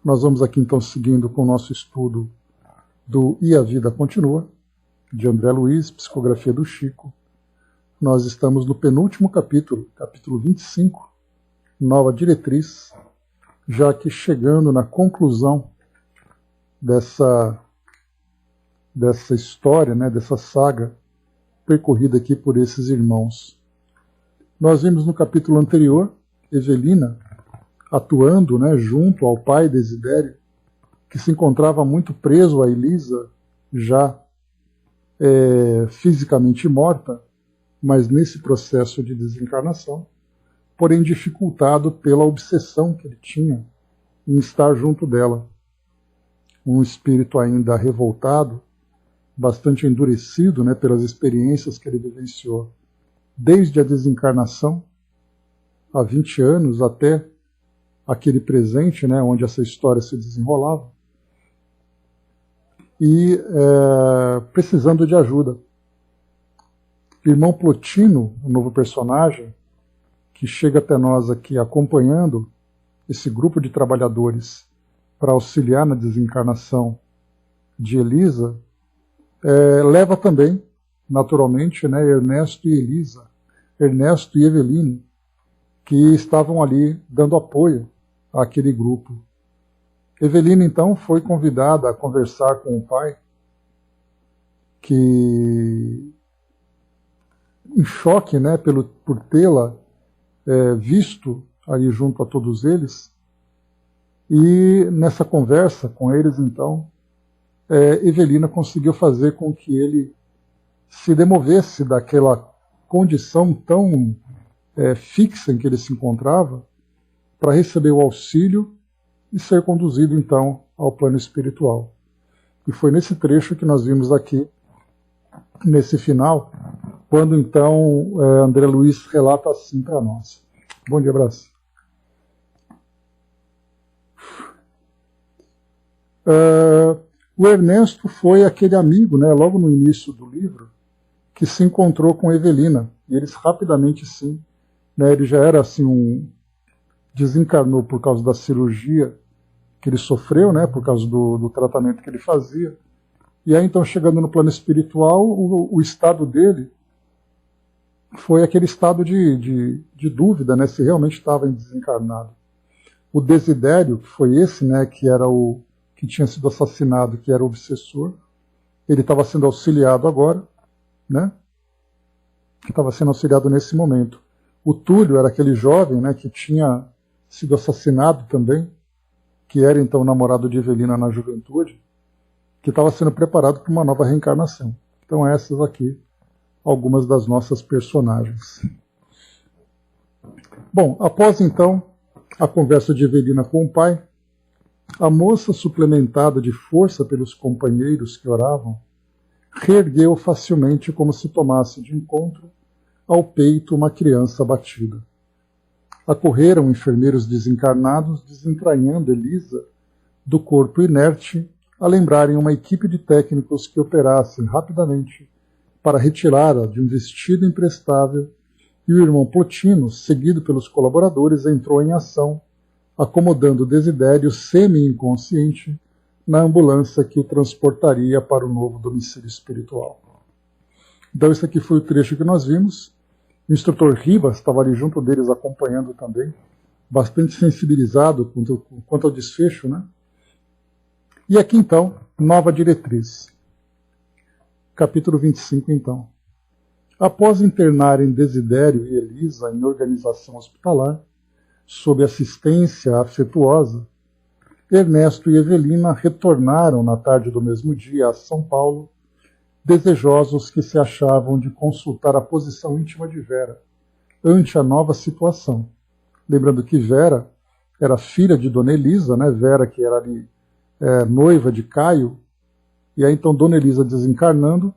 Nós vamos aqui então seguindo com o nosso estudo do E a Vida Continua, de André Luiz, Psicografia do Chico. Nós estamos no penúltimo capítulo, capítulo 25, Nova Diretriz, já que chegando na conclusão dessa história, né, dessa saga percorrida aqui por esses irmãos. Nós vimos no capítulo anterior Evelina atuando, né, junto ao pai Desidério, que se encontrava muito preso a Elisa, já fisicamente morta, mas nesse processo de desencarnação, porém dificultado pela obsessão que ele tinha em estar junto dela. Um espírito ainda revoltado, bastante endurecido, né, pelas experiências que ele vivenciou, desde a desencarnação, há 20 anos, até aquele presente, né, onde essa história se desenrolava, e precisando de ajuda. O irmão Plotino, um novo personagem, que chega até nós aqui acompanhando esse grupo de trabalhadores para auxiliar na desencarnação de Elisa, leva também, naturalmente, né, Ernesto e Elisa, Ernesto e Eveline, que estavam ali dando apoio àquele grupo. Evelina, então, foi convidada a conversar com o pai, que, em choque, né, por tê-la visto ali junto a todos eles, e nessa conversa com eles, então, Evelina conseguiu fazer com que ele se demovesse daquela condição tão fixa em que ele se encontrava, para receber o auxílio e ser conduzido, então, ao plano espiritual. E foi nesse trecho que nós vimos aqui, nesse final, quando, então, André Luiz relata assim para nós. Bom dia, abraço. O Ernesto foi aquele amigo, né, logo no início do livro, que se encontrou com Evelina. E eles rapidamente, sim, né, ele já era assim desencarnou por causa da cirurgia que ele sofreu, né, por causa do tratamento que ele fazia. E aí, então, chegando no plano espiritual, o estado dele foi aquele estado de dúvida, né, se realmente estava desencarnado. O Desidério, que foi esse, né, que era o que tinha sido assassinado, que era o obsessor, ele estava sendo auxiliado agora, né, que estava sendo auxiliado nesse momento. O Túlio era aquele jovem, né, que tinha sido assassinado também, que era então o namorado de Evelina na juventude, que estava sendo preparado para uma nova reencarnação. Então essas aqui, algumas das nossas personagens. Bom, após então a conversa de Evelina com o pai, a moça, suplementada de força pelos companheiros que oravam, reergueu facilmente como se tomasse de encontro ao peito uma criança abatida. Acorreram enfermeiros desencarnados, desentranhando Elisa do corpo inerte, a lembrarem uma equipe de técnicos que operassem rapidamente para retirá-la de um vestido imprestável, e o irmão Plotino, seguido pelos colaboradores, entrou em ação, acomodando Desidério semi-inconsciente na ambulância que o transportaria para o novo domicílio espiritual. Então esse aqui foi o trecho que nós vimos. O instrutor Ribas estava ali junto deles acompanhando também, bastante sensibilizado quanto ao desfecho, né? E aqui então, Nova Diretriz. Capítulo 25 então. Após internarem Desidério e Elisa em organização hospitalar, sob assistência afetuosa, Ernesto e Evelina retornaram na tarde do mesmo dia a São Paulo, desejosos que se achavam de consultar a posição íntima de Vera, ante a nova situação. Lembrando que Vera era filha de Dona Elisa, né? Vera que era ali noiva de Caio, e aí então Dona Elisa desencarnando,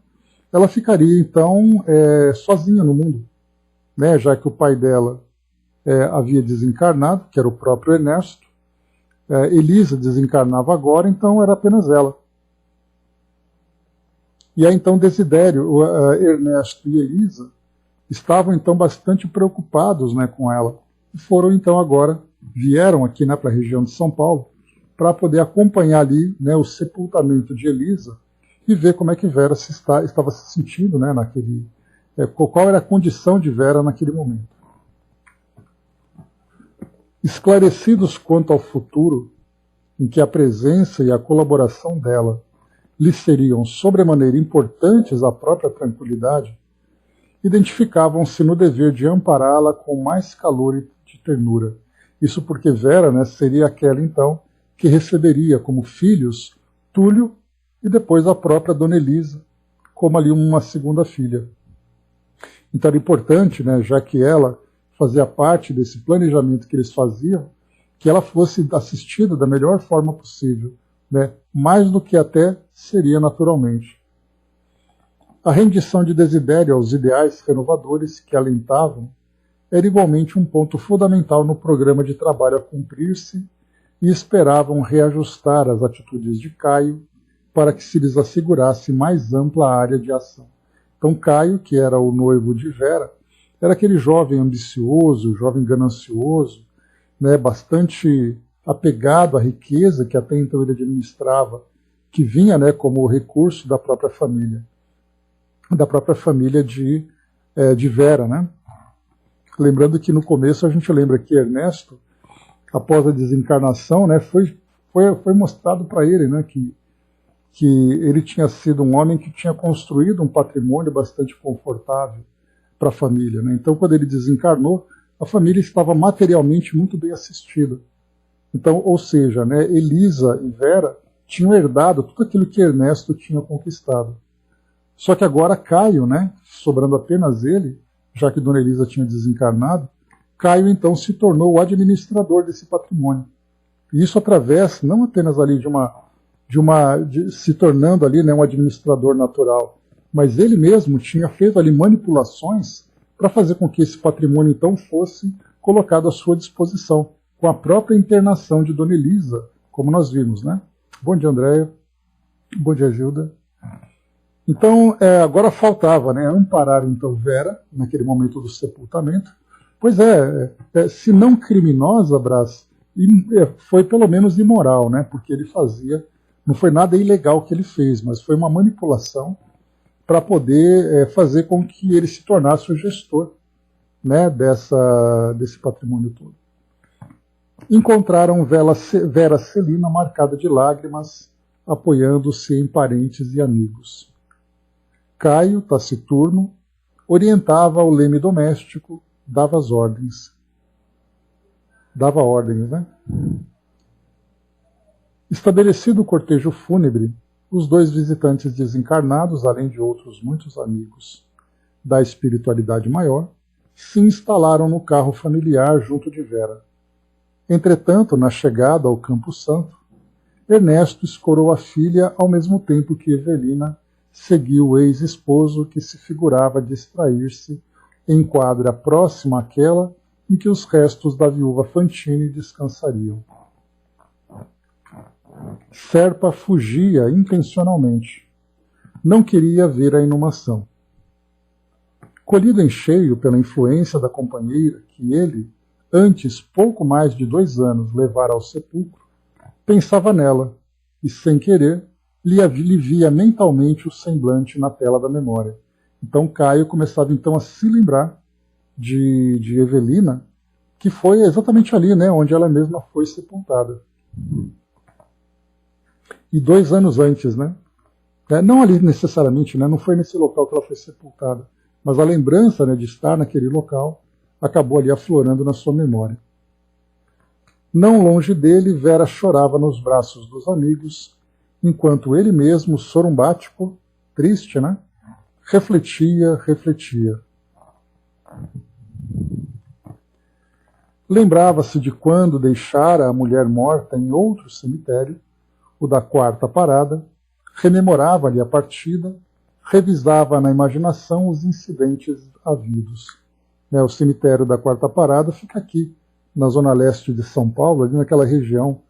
ela ficaria então sozinha no mundo, né? Já que o pai dela havia desencarnado, que era o próprio Ernesto, Elisa desencarnava agora, então era apenas ela. E aí então Desidério, Ernesto e Elisa estavam então bastante preocupados, né, com ela. E foram então agora, vieram aqui, né, para a região de São Paulo, para poder acompanhar ali, né, o sepultamento de Elisa e ver como é que Vera estava se sentindo, né, qual era a condição de Vera naquele momento. Esclarecidos quanto ao futuro, em que a presença e a colaboração dela lhes seriam sobremaneira importantes à própria tranquilidade, identificavam-se no dever de ampará-la com mais calor e de ternura. Isso porque Vera, né, seria aquela, então, que receberia como filhos Túlio e depois a própria Dona Elisa, como ali uma segunda filha. Então era importante, né, já que ela fazia parte desse planejamento que eles faziam, que ela fosse assistida da melhor forma possível, né, mais do que até seria naturalmente. A rendição de Desidério aos ideais renovadores que alentavam era igualmente um ponto fundamental no programa de trabalho a cumprir-se e esperavam reajustar as atitudes de Caio para que se lhes assegurasse mais ampla área de ação. Então Caio, que era o noivo de Vera, era aquele jovem ambicioso, jovem ganancioso, né, bastante apegado à riqueza que até então ele administrava, que vinha, né, como recurso da própria família de Vera, né? Lembrando que no começo a gente lembra que Ernesto, após a desencarnação, né, foi mostrado para ele, né, que ele tinha sido um homem que tinha construído um patrimônio bastante confortável para a família, né? Então, quando ele desencarnou, a família estava materialmente muito bem assistida. Então, ou seja, né, Elisa e Vera tinham herdado tudo aquilo que Ernesto tinha conquistado. Só que agora Caio, né, sobrando apenas ele, já que Dona Elisa tinha desencarnado, Caio então se tornou o administrador desse patrimônio. E isso através, não apenas ali se tornando ali, né, um administrador natural, mas ele mesmo tinha feito ali manipulações para fazer com que esse patrimônio então fosse colocado à sua disposição, com a própria internação de Dona Elisa, como nós vimos, né? Bom dia, Andréia. Bom dia, Gilda. Então, agora faltava, né, amparar então Vera, naquele momento do sepultamento. Pois se não criminosa, Brás, foi pelo menos imoral, né, porque ele não foi nada ilegal que ele fez, mas foi uma manipulação para poder fazer com que ele se tornasse o gestor, né, desse patrimônio todo. Encontraram Vera Celina marcada de lágrimas, apoiando-se em parentes e amigos. Caio, taciturno, orientava o leme doméstico, dava ordens, né? Estabelecido o cortejo fúnebre, os dois visitantes desencarnados, além de outros muitos amigos da espiritualidade maior, se instalaram no carro familiar junto de Vera. Entretanto, na chegada ao Campo Santo, Ernesto escorou a filha ao mesmo tempo que Evelina seguiu o ex-esposo que se figurava distrair-se em quadra próxima àquela em que os restos da viúva Fantine descansariam. Serpa fugia intencionalmente. Não queria ver a inumação. Colhido em cheio pela influência da companheira que ele, antes pouco mais de 2 anos, levara ao sepulcro, pensava nela e, sem querer, lhe via mentalmente o semblante na tela da memória. Então Caio começava então a se lembrar de Evelina, que foi exatamente ali, né, onde ela mesma foi sepultada. E 2 anos antes, né? Não ali necessariamente, né, não foi nesse local que ela foi sepultada, mas a lembrança, né, de estar naquele local acabou ali aflorando na sua memória. Não longe dele, Vera chorava nos braços dos amigos, enquanto ele mesmo, sorumbático, triste, né, refletia. Lembrava-se de quando deixara a mulher morta em outro cemitério, o da Quarta Parada, rememorava-lhe a partida, revisava na imaginação os incidentes havidos. O cemitério da Quarta Parada fica aqui, na zona leste de São Paulo, ali naquela região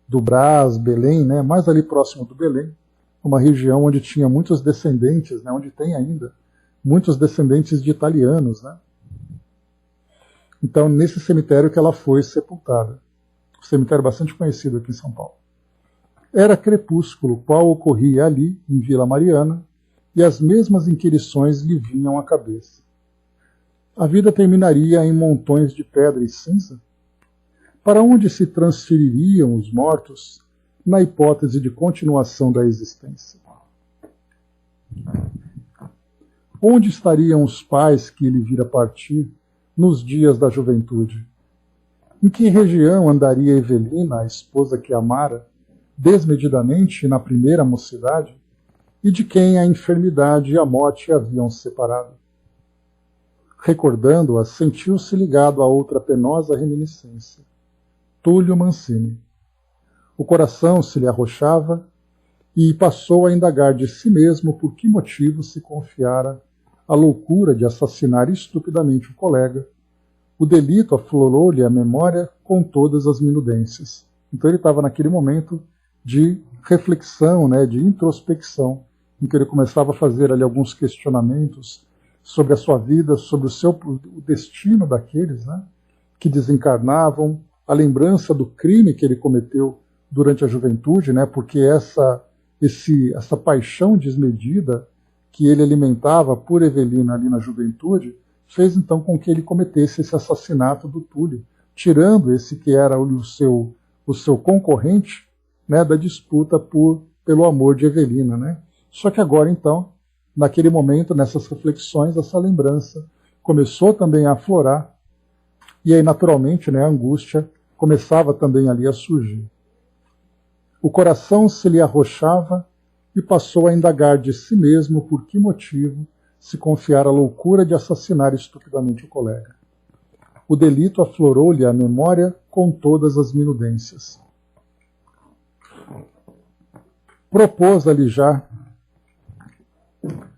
do Brás, Belém, né, mais ali próximo do Belém, uma região onde tinha muitos descendentes, né, onde tem ainda muitos descendentes de italianos, né. Então, nesse cemitério que ela foi sepultada. Um cemitério bastante conhecido aqui em São Paulo. Era crepúsculo, qual ocorria ali, em Vila Mariana, e as mesmas inquirições lhe vinham à cabeça. A vida terminaria em montões de pedra e cinza? Para onde se transfeririam os mortos na hipótese de continuação da existência? Onde estariam os pais que ele vira partir nos dias da juventude? Em que região andaria Evelina, a esposa que amara, desmedidamente na primeira mocidade, e de quem a enfermidade e a morte haviam separado? Recordando-a, sentiu-se ligado a outra penosa reminiscência. Túlio Mancini. O coração se lhe arrochava e passou a indagar de si mesmo por que motivo se confiara à loucura de assassinar estupidamente o colega. O delito aflorou-lhe a memória com todas as minudências. Então ele estava naquele momento de reflexão, de introspecção, em que ele começava a fazer ali alguns questionamentos sobre a sua vida, sobre o destino daqueles que desencarnavam, a lembrança do crime que ele cometeu durante a juventude, porque essa paixão desmedida que ele alimentava por Evelina ali na juventude, fez então com que ele cometesse esse assassinato do Túlio, tirando esse que era o seu concorrente da disputa pelo amor de Evelina. Só que agora então, naquele momento, nessas reflexões, essa lembrança começou também a aflorar, e aí naturalmente a angústia começava também ali a surgir. O coração se lhe arrochava e passou a indagar de si mesmo por que motivo se confiara à loucura de assassinar estupidamente o colega. O delito aflorou-lhe a memória com todas as minudências. Propôs ali já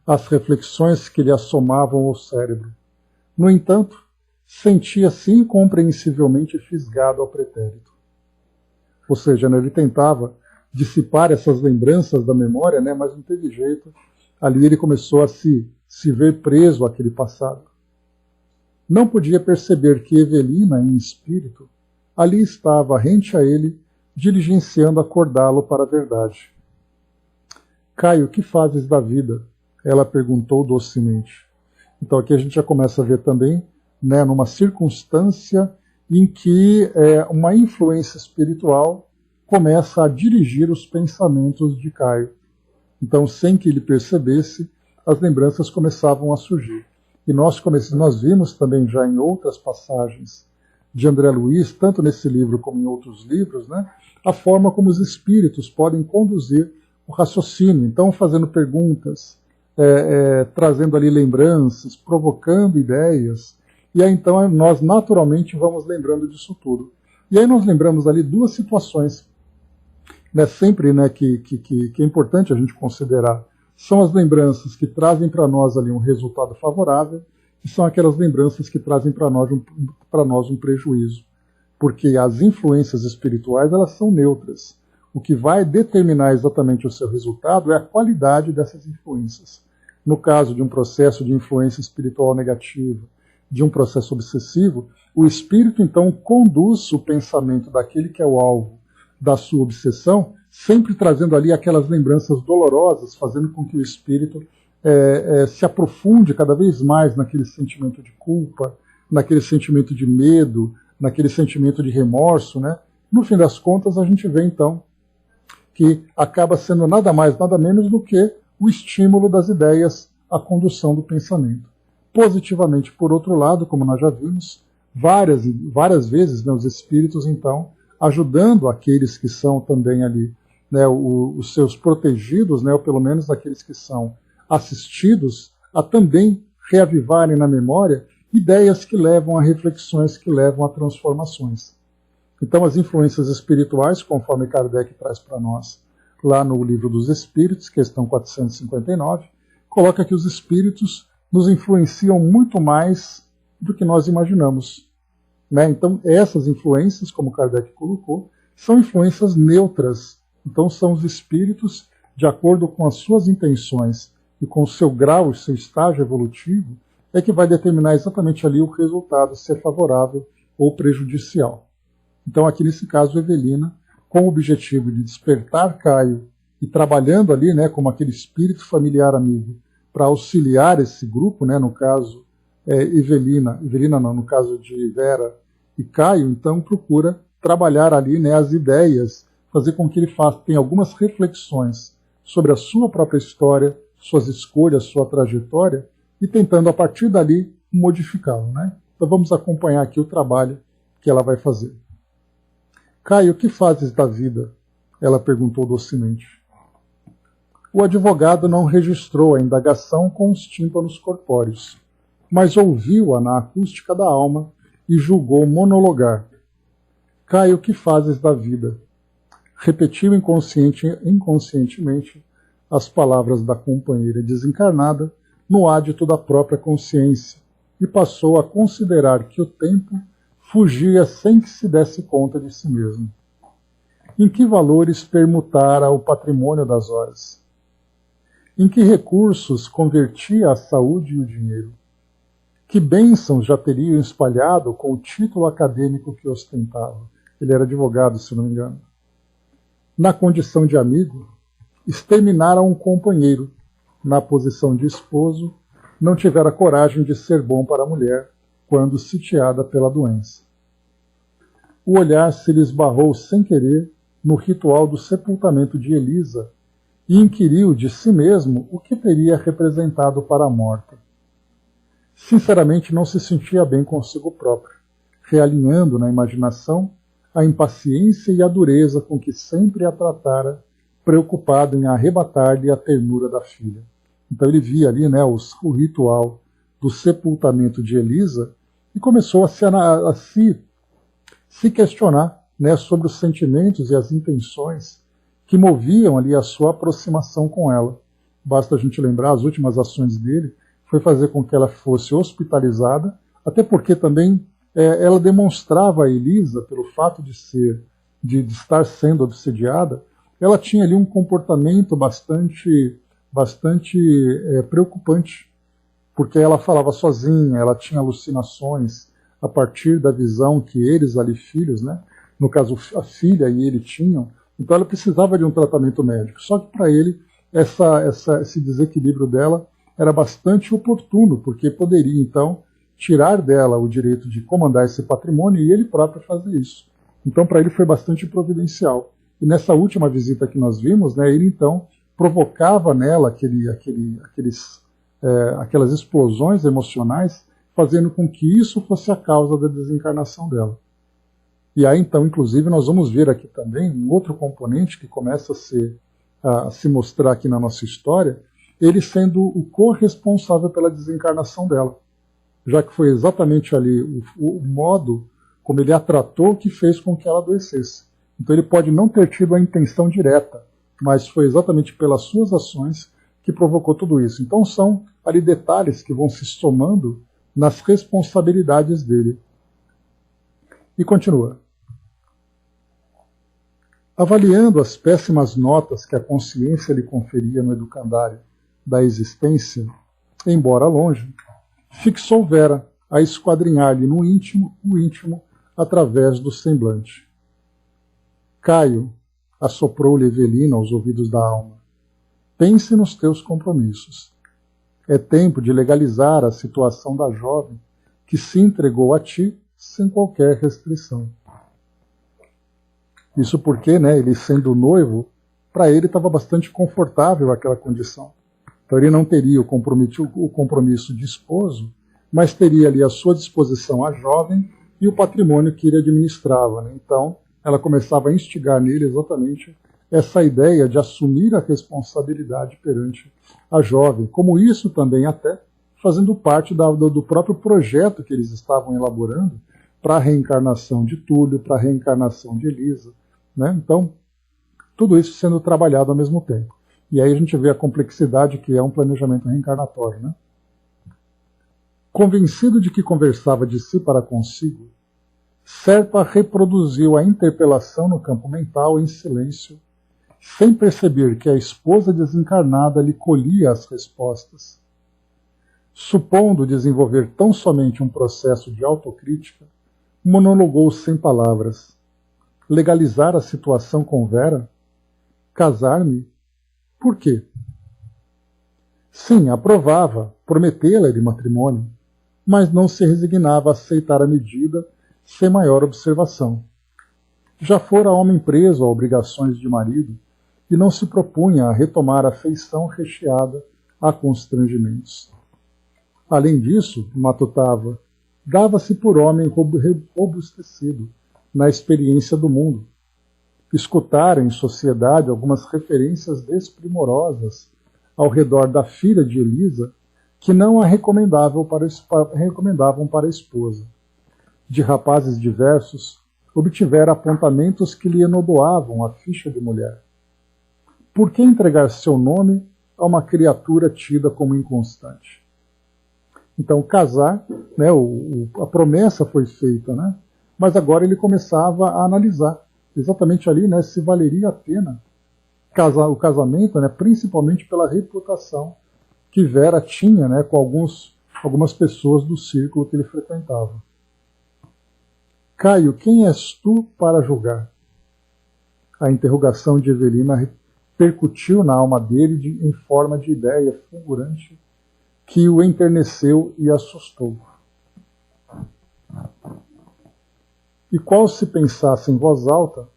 as reflexões que lhe assomavam ao cérebro. No entanto, sentia-se incompreensivelmente fisgado ao pretérito. Ou seja, ele tentava dissipar essas lembranças da memória, mas não teve jeito. Ali ele começou a se ver preso àquele passado. Não podia perceber que Evelina, em espírito, ali estava rente a ele, diligenciando acordá-lo para a verdade. Caio, que fazes da vida? Ela perguntou docemente. Então aqui a gente já começa a ver também, numa circunstância em que uma influência espiritual começa a dirigir os pensamentos de Caio. Então, sem que ele percebesse, as lembranças começavam a surgir. E nós vimos também já em outras passagens de André Luiz, tanto nesse livro como em outros livros, a forma como os espíritos podem conduzir o raciocínio. Então, fazendo perguntas, trazendo ali lembranças, provocando ideias. E aí, então, nós naturalmente vamos lembrando disso tudo. E aí nós lembramos ali duas situações, sempre que é importante a gente considerar. São as lembranças que trazem para nós ali um resultado favorável e são aquelas lembranças que trazem para nós um prejuízo. Porque as influências espirituais, elas são neutras. O que vai determinar exatamente o seu resultado é a qualidade dessas influências. No caso de um processo de influência espiritual negativa, de um processo obsessivo, o espírito então conduz o pensamento daquele que é o alvo da sua obsessão, sempre trazendo ali aquelas lembranças dolorosas, fazendo com que o espírito se aprofunde cada vez mais naquele sentimento de culpa, naquele sentimento de medo, naquele sentimento de remorso. No fim das contas, a gente vê então que acaba sendo nada mais, nada menos do que o estímulo das ideias à condução do pensamento. Positivamente, por outro lado, como nós já vimos, várias vezes os espíritos, então, ajudando aqueles que são também ali, os seus protegidos, ou pelo menos aqueles que são assistidos, a também reavivarem na memória ideias que levam a reflexões, que levam a transformações. Então, as influências espirituais, conforme Kardec traz para nós, lá no Livro dos Espíritos, questão 459, coloca que os espíritos nos influenciam muito mais do que nós imaginamos. Então, essas influências, como Kardec colocou, são influências neutras. Então, são os espíritos, de acordo com as suas intenções e com o seu grau, o seu estágio evolutivo, é que vai determinar exatamente ali o resultado, se é favorável ou prejudicial. Então, aqui nesse caso, Evelina, com o objetivo de despertar Caio e trabalhando ali, né, como aquele espírito familiar amigo, para auxiliar esse grupo, né, no caso Evelina não, no caso de Vera e Caio, então procura trabalhar ali, né, as ideias, fazer com que ele tenha algumas reflexões sobre a sua própria história, suas escolhas, sua trajetória, e tentando a partir dali modificá-lo, né? Então vamos acompanhar aqui o trabalho que ela vai fazer. Caio, que fazes da vida? Ela perguntou docemente. O advogado não registrou a indagação com os tímpanos corpóreos, mas ouviu-a na acústica da alma e julgou monologar. Caio, que fazes da vida? Repetiu inconscientemente as palavras da companheira desencarnada no ádito da própria consciência e passou a considerar que o tempo fugia sem que se desse conta de si mesmo. Em que valores permutara o patrimônio das horas? Em que recursos convertia a saúde e o dinheiro? Que bênçãos já teriam espalhado com o título acadêmico que ostentava? Ele era advogado, se não me engano. Na condição de amigo, exterminara um companheiro. Na posição de esposo, não tivera coragem de ser bom para a mulher, quando sitiada pela doença. O olhar se lhe esbarrou sem querer no ritual do sepultamento de Elisa e inquiriu de si mesmo o que teria representado para a morta. Sinceramente não se sentia bem consigo próprio, realinhando na imaginação a impaciência e a dureza com que sempre a tratara, preocupado em arrebatar-lhe a ternura da filha. Então ele via ali, né, o ritual do sepultamento de Elisa e começou a se questionar, né, sobre os sentimentos e as intenções que moviam ali a sua aproximação com ela. Basta a gente lembrar, as últimas ações dele foi fazer com que ela fosse hospitalizada, até porque também ela demonstrava a Elisa, pelo fato de estar sendo obsediada, ela tinha ali um comportamento bastante preocupante, porque ela falava sozinha, ela tinha alucinações a partir da visão que eles ali, filhos, né, no caso a filha e ele tinham, então ela precisava de um tratamento médico. Só que para ele esse desequilíbrio dela era bastante oportuno, porque poderia então tirar dela o direito de comandar esse patrimônio e ele próprio fazer isso. Então para ele foi bastante providencial. E nessa última visita que nós vimos, né, ele então provocava nela aquelas explosões emocionais, fazendo com que isso fosse a causa da desencarnação dela. E aí então, inclusive, nós vamos ver aqui também um outro componente que começa a se mostrar aqui na nossa história, ele sendo o corresponsável pela desencarnação dela, já que foi exatamente ali o modo como ele a tratou que fez com que ela adoecesse. Então ele pode não ter tido a intenção direta, mas foi exatamente pelas suas ações que provocou tudo isso. Então são ali detalhes que vão se somando nas responsabilidades dele. E continua. Avaliando as péssimas notas que a consciência lhe conferia no educandário da existência, embora longe, fixou Vera a esquadrinhar-lhe no íntimo o íntimo através do semblante. Caio, assoprou-lhe Evelina aos ouvidos da alma, pense nos teus compromissos. É tempo de legalizar a situação da jovem que se entregou a ti sem qualquer restrição. Isso porque, né, ele sendo noivo, para ele estava bastante confortável aquela condição. Então ele não teria o compromisso de esposo, mas teria ali à sua disposição a jovem e o patrimônio que ele administrava, né? Então ela começava a instigar nele exatamente essa ideia de assumir a responsabilidade perante a jovem, como isso também até fazendo parte do próprio projeto que eles estavam elaborando para a reencarnação de Túlio, para a reencarnação de Elisa, né? Então, tudo isso sendo trabalhado ao mesmo tempo. E aí a gente vê a complexidade que é um planejamento reencarnatório, né? Convencido de que conversava de si para consigo, Serpa reproduziu a interpelação no campo mental em silêncio, sem perceber que a esposa desencarnada lhe colhia as respostas. Supondo desenvolver tão somente um processo de autocrítica, monologou sem palavras. legalizar a situação com Vera? Casar-me? Por quê? Sim, aprovava prometê-la de matrimônio, mas não se resignava a aceitar a medida sem maior observação. Já fora homem preso a obrigações de marido e não se propunha a retomar a afeição recheada a constrangimentos. Além disso, matutava, dava-se por homem robustecido na experiência do mundo. Escutara em sociedade algumas referências desprimorosas ao redor da filha de Elisa que não a recomendavam para a esposa. De rapazes diversos, obtivera apontamentos que lhe enodoavam a ficha de mulher. Por que entregar seu nome a uma criatura tida como inconstante? Então, casar, né, a promessa foi feita, né, mas agora ele começava a analisar exatamente ali, né, se valeria a pena o casamento, né, principalmente pela reputação que Vera tinha, né, com algumas pessoas do círculo que ele frequentava. Caio, quem és tu para julgar? A interrogação de Evelina percutiu na alma dele em forma de ideia fulgurante que o enterneceu e assustou. E qual se pensasse em voz alta,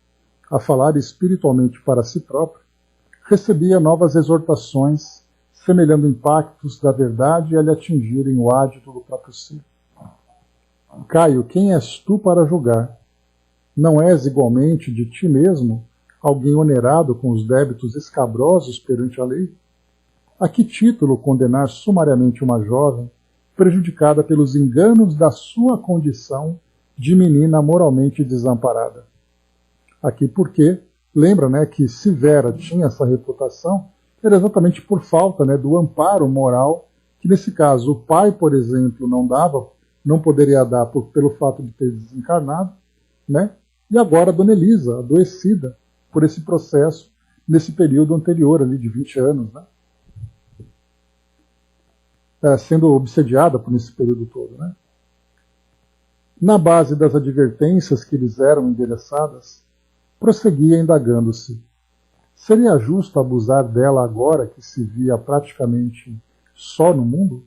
a falar espiritualmente para si próprio, recebia novas exortações, semelhando impactos da verdade a lhe atingirem o ádito do próprio si. Caio, quem és tu para julgar? Não és igualmente de ti mesmo alguém onerado com os débitos escabrosos perante a lei? A que título condenar sumariamente uma jovem prejudicada pelos enganos da sua condição de menina moralmente desamparada? Aqui porque, lembra, né, que se Vera tinha essa reputação, era exatamente por falta, né, do amparo moral, que nesse caso o pai, por exemplo, não poderia dar pelo fato de ter desencarnado, né, e agora a Dona Elisa, adoecida por esse processo, nesse período anterior, ali de 20 anos, né, sendo obsediada por esse período todo, né. Na base das advertências que lhes eram endereçadas, prosseguia indagando-se: seria justo abusar dela agora que se via praticamente só no mundo?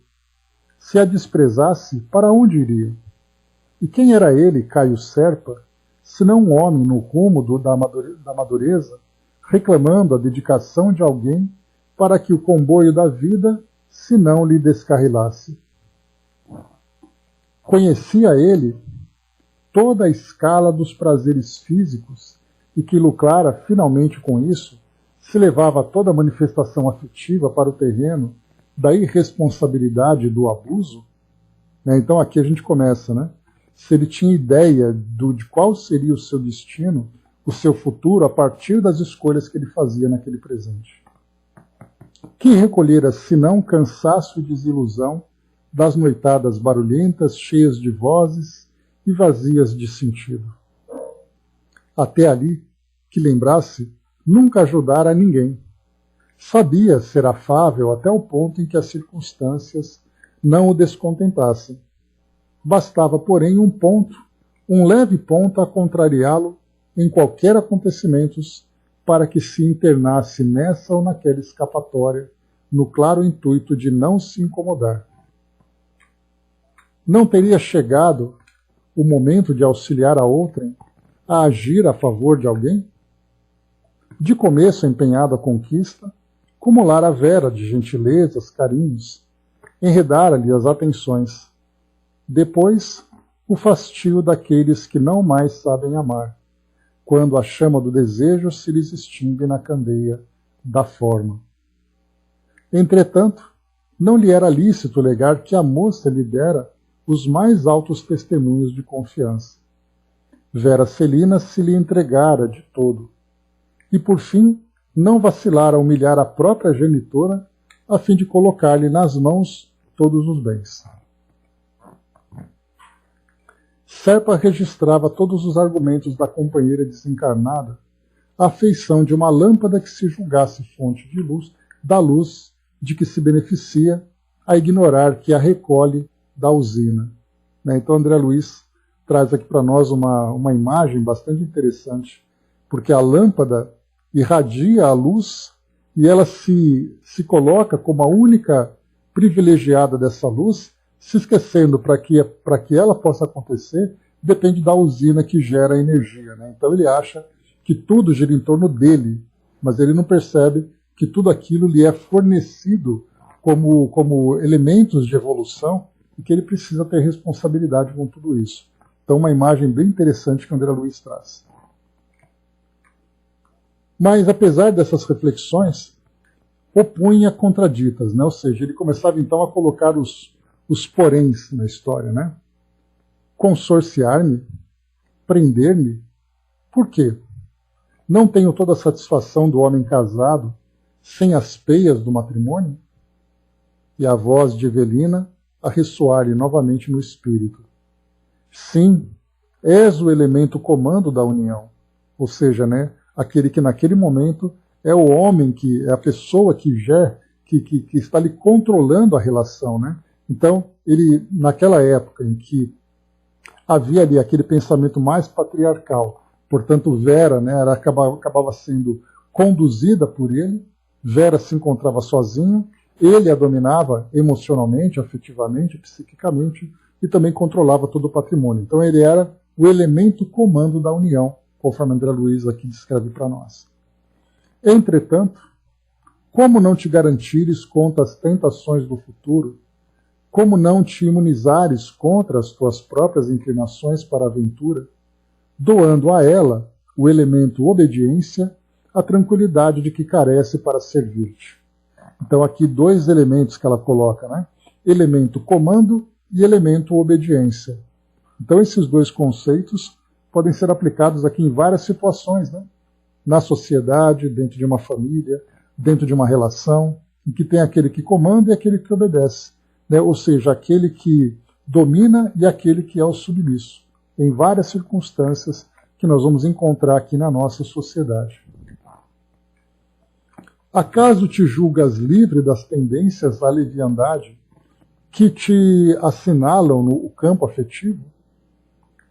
Se a desprezasse, para onde iria? E quem era ele, Caio Serpa, senão um homem no rumo da madureza, reclamando a dedicação de alguém para que o comboio da vida se não lhe descarrilasse? Conhecia ele toda a escala dos prazeres físicos e que lucrara finalmente com isso, se levava toda a manifestação afetiva para o terreno da irresponsabilidade e do abuso? Né? Então aqui a gente começa, né? Se ele tinha ideia de qual seria o seu destino, o seu futuro, a partir das escolhas que ele fazia naquele presente. Que recolhera, senão cansaço e desilusão das noitadas barulhentas, cheias de vozes e vazias de sentido. Até ali, que lembrasse, nunca ajudara a ninguém. Sabia ser afável até o ponto em que as circunstâncias não o descontentassem. Bastava, porém, um leve ponto a contrariá-lo em qualquer acontecimento para que se internasse nessa ou naquela escapatória, no claro intuito de não se incomodar. Não teria chegado o momento de auxiliar a outrem a agir a favor de alguém? De começo empenhado a conquista, cumulara a Vera de gentilezas, carinhos, enredara-lhe as atenções. Depois, o fastio daqueles que não mais sabem amar, quando a chama do desejo se lhes extingue na candeia da forma. Entretanto, não lhe era lícito alegar que a moça lhe dera os mais altos testemunhos de confiança. Vera Celina se lhe entregara de todo, e por fim não vacilara a humilhar a própria genitora a fim de colocar-lhe nas mãos todos os bens. Serpa registrava todos os argumentos da companheira desencarnada, à afeição de uma lâmpada que se julgasse fonte de luz, da luz de que se beneficia, a ignorar que a recolhe da usina. Então André Luiz traz aqui para nós uma imagem bastante interessante, porque a lâmpada irradia a luz e ela se coloca como a única privilegiada dessa luz, se esquecendo para que ela possa acontecer, depende da usina que gera a energia. Né? Então ele acha que tudo gira em torno dele, mas ele não percebe que tudo aquilo lhe é fornecido como elementos de evolução e que ele precisa ter responsabilidade com tudo isso. Então uma imagem bem interessante que André Luiz traz. Mas apesar dessas reflexões, opunha contraditas, né? Ou seja, ele começava então a colocar os poréns na história. Né? Consorciar-me? Prender-me? Por quê? Não tenho toda a satisfação do homem casado sem as peias do matrimônio? E a voz de Evelina a ressoar-lhe novamente no espírito. Sim, és o elemento comando da união. Ou seja, né, aquele que naquele momento é o homem, que é a pessoa que está ali controlando a relação. Né? Então, ele, naquela época em que havia ali aquele pensamento mais patriarcal, portanto, Vera, né, ela acabava sendo conduzida por ele, Vera se encontrava sozinha, ele a dominava emocionalmente, afetivamente, psiquicamente, e também controlava todo o patrimônio. Então ele era o elemento comando da união, conforme André Luiz aqui descreve para nós. Entretanto, como não te garantires contra as tentações do futuro? Como não te imunizares contra as tuas próprias inclinações para a aventura? Doando a ela o elemento obediência, a tranquilidade de que carece para servir-te. Então aqui dois elementos que ela coloca, né? Elemento comando e elemento obediência. Então esses dois conceitos podem ser aplicados aqui em várias situações, né? Na sociedade, dentro de uma família, dentro de uma relação, em que tem aquele que comanda e aquele que obedece, né? Ou seja, aquele que domina e aquele que é o submisso, em várias circunstâncias que nós vamos encontrar aqui na nossa sociedade. Acaso te julgas livre das tendências à leviandade que te assinalam no campo afetivo?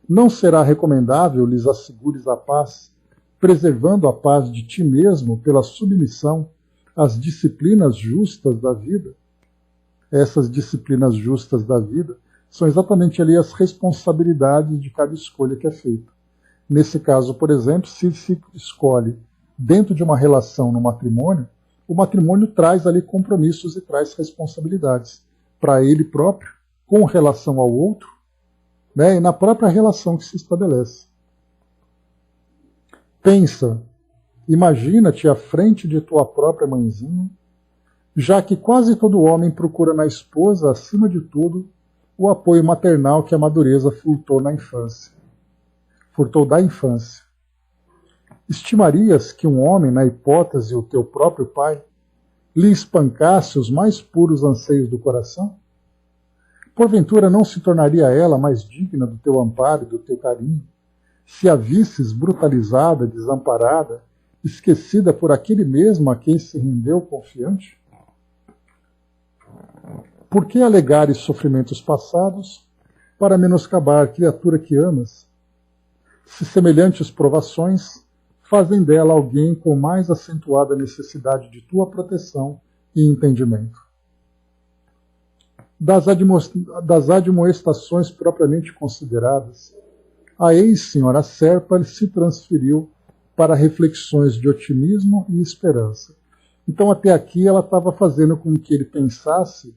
Não será recomendável lhes assegures a paz, preservando a paz de ti mesmo pela submissão às disciplinas justas da vida? Essas disciplinas justas da vida são exatamente ali as responsabilidades de cada escolha que é feita. Nesse caso, por exemplo, se se escolhe dentro de uma relação no matrimônio, o matrimônio traz ali compromissos e traz responsabilidades para ele próprio, com relação ao outro, né, e na própria relação que se estabelece. Pensa, imagina-te à frente de tua própria mãezinha, já que quase todo homem procura na esposa, acima de tudo, o apoio maternal que a madureza furtou da infância. Estimarias que um homem, na hipótese o teu próprio pai, lhe espancasse os mais puros anseios do coração? Porventura não se tornaria ela mais digna do teu amparo e do teu carinho, se a visses brutalizada, desamparada, esquecida por aquele mesmo a quem se rendeu confiante? Por que alegares sofrimentos passados para menoscabar a criatura que amas? Se semelhantes provações fazem dela alguém com mais acentuada necessidade de tua proteção e entendimento. Das admoestações propriamente consideradas, a ex-senhora Serpa se transferiu para reflexões de otimismo e esperança. Então, até aqui, ela estava fazendo com que ele pensasse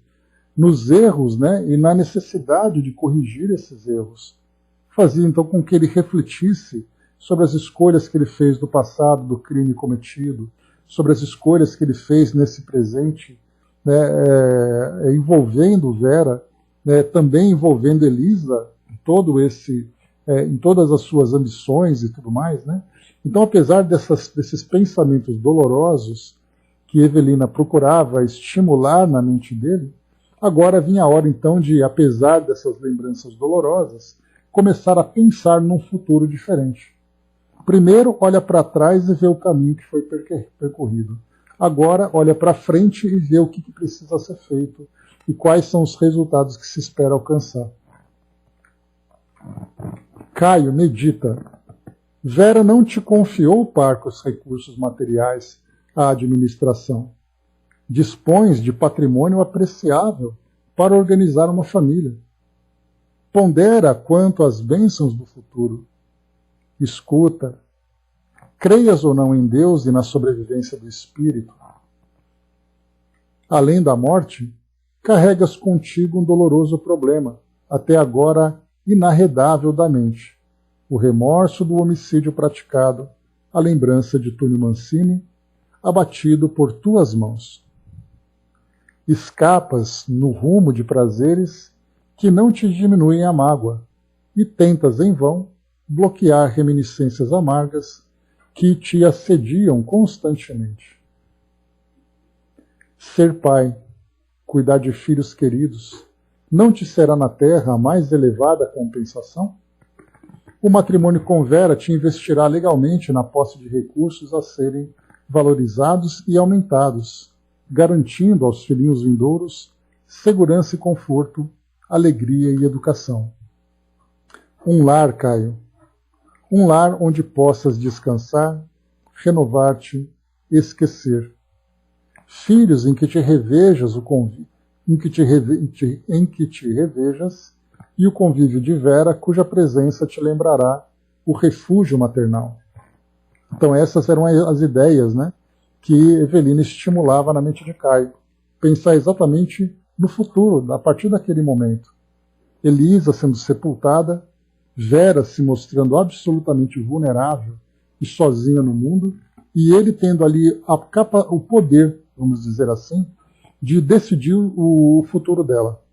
nos erros, né, e na necessidade de corrigir esses erros. Fazia, então, com que ele refletisse sobre as escolhas que ele fez do passado, do crime cometido, sobre as escolhas que ele fez nesse presente, né, envolvendo Vera, né, também envolvendo Elisa, em todas as suas ambições e tudo mais. Né? Então, apesar desses pensamentos dolorosos que Evelina procurava estimular na mente dele, agora vinha a hora, então, de, apesar dessas lembranças dolorosas, começar a pensar num futuro diferente. Primeiro, olha para trás e vê o caminho que foi percorrido. Agora, olha para frente e vê o que precisa ser feito e quais são os resultados que se espera alcançar. Caio, medita. Vera não te confiou parcos recursos materiais à administração. Dispões de patrimônio apreciável para organizar uma família. Pondera quanto às bênçãos do futuro. Escuta. Creias ou não em Deus e na sobrevivência do espírito. Além da morte, carregas contigo um doloroso problema, até agora inarredável da mente. O remorso do homicídio praticado, a lembrança de Túlio Mancini, abatido por tuas mãos. Escapas no rumo de prazeres que não te diminuem a mágoa e tentas em vão bloquear reminiscências amargas que te assediam constantemente. Ser pai, cuidar de filhos queridos, não te será na terra a mais elevada compensação? O matrimônio com Vera te investirá legalmente na posse de recursos a serem valorizados e aumentados, garantindo aos filhinhos vindouros segurança e conforto, alegria e educação. Um lar, Caio. Um lar onde possas descansar, renovar-te, esquecer. Filhos em que te revejas em que te revejas e o convívio de Vera, cuja presença te lembrará o refúgio maternal. Então essas eram as ideias, né, que Evelina estimulava na mente de Caio. Pensar exatamente no futuro, a partir daquele momento. Elisa sendo sepultada, Vera se mostrando absolutamente vulnerável e sozinha no mundo, e ele tendo ali o poder, vamos dizer assim, de decidir o futuro dela.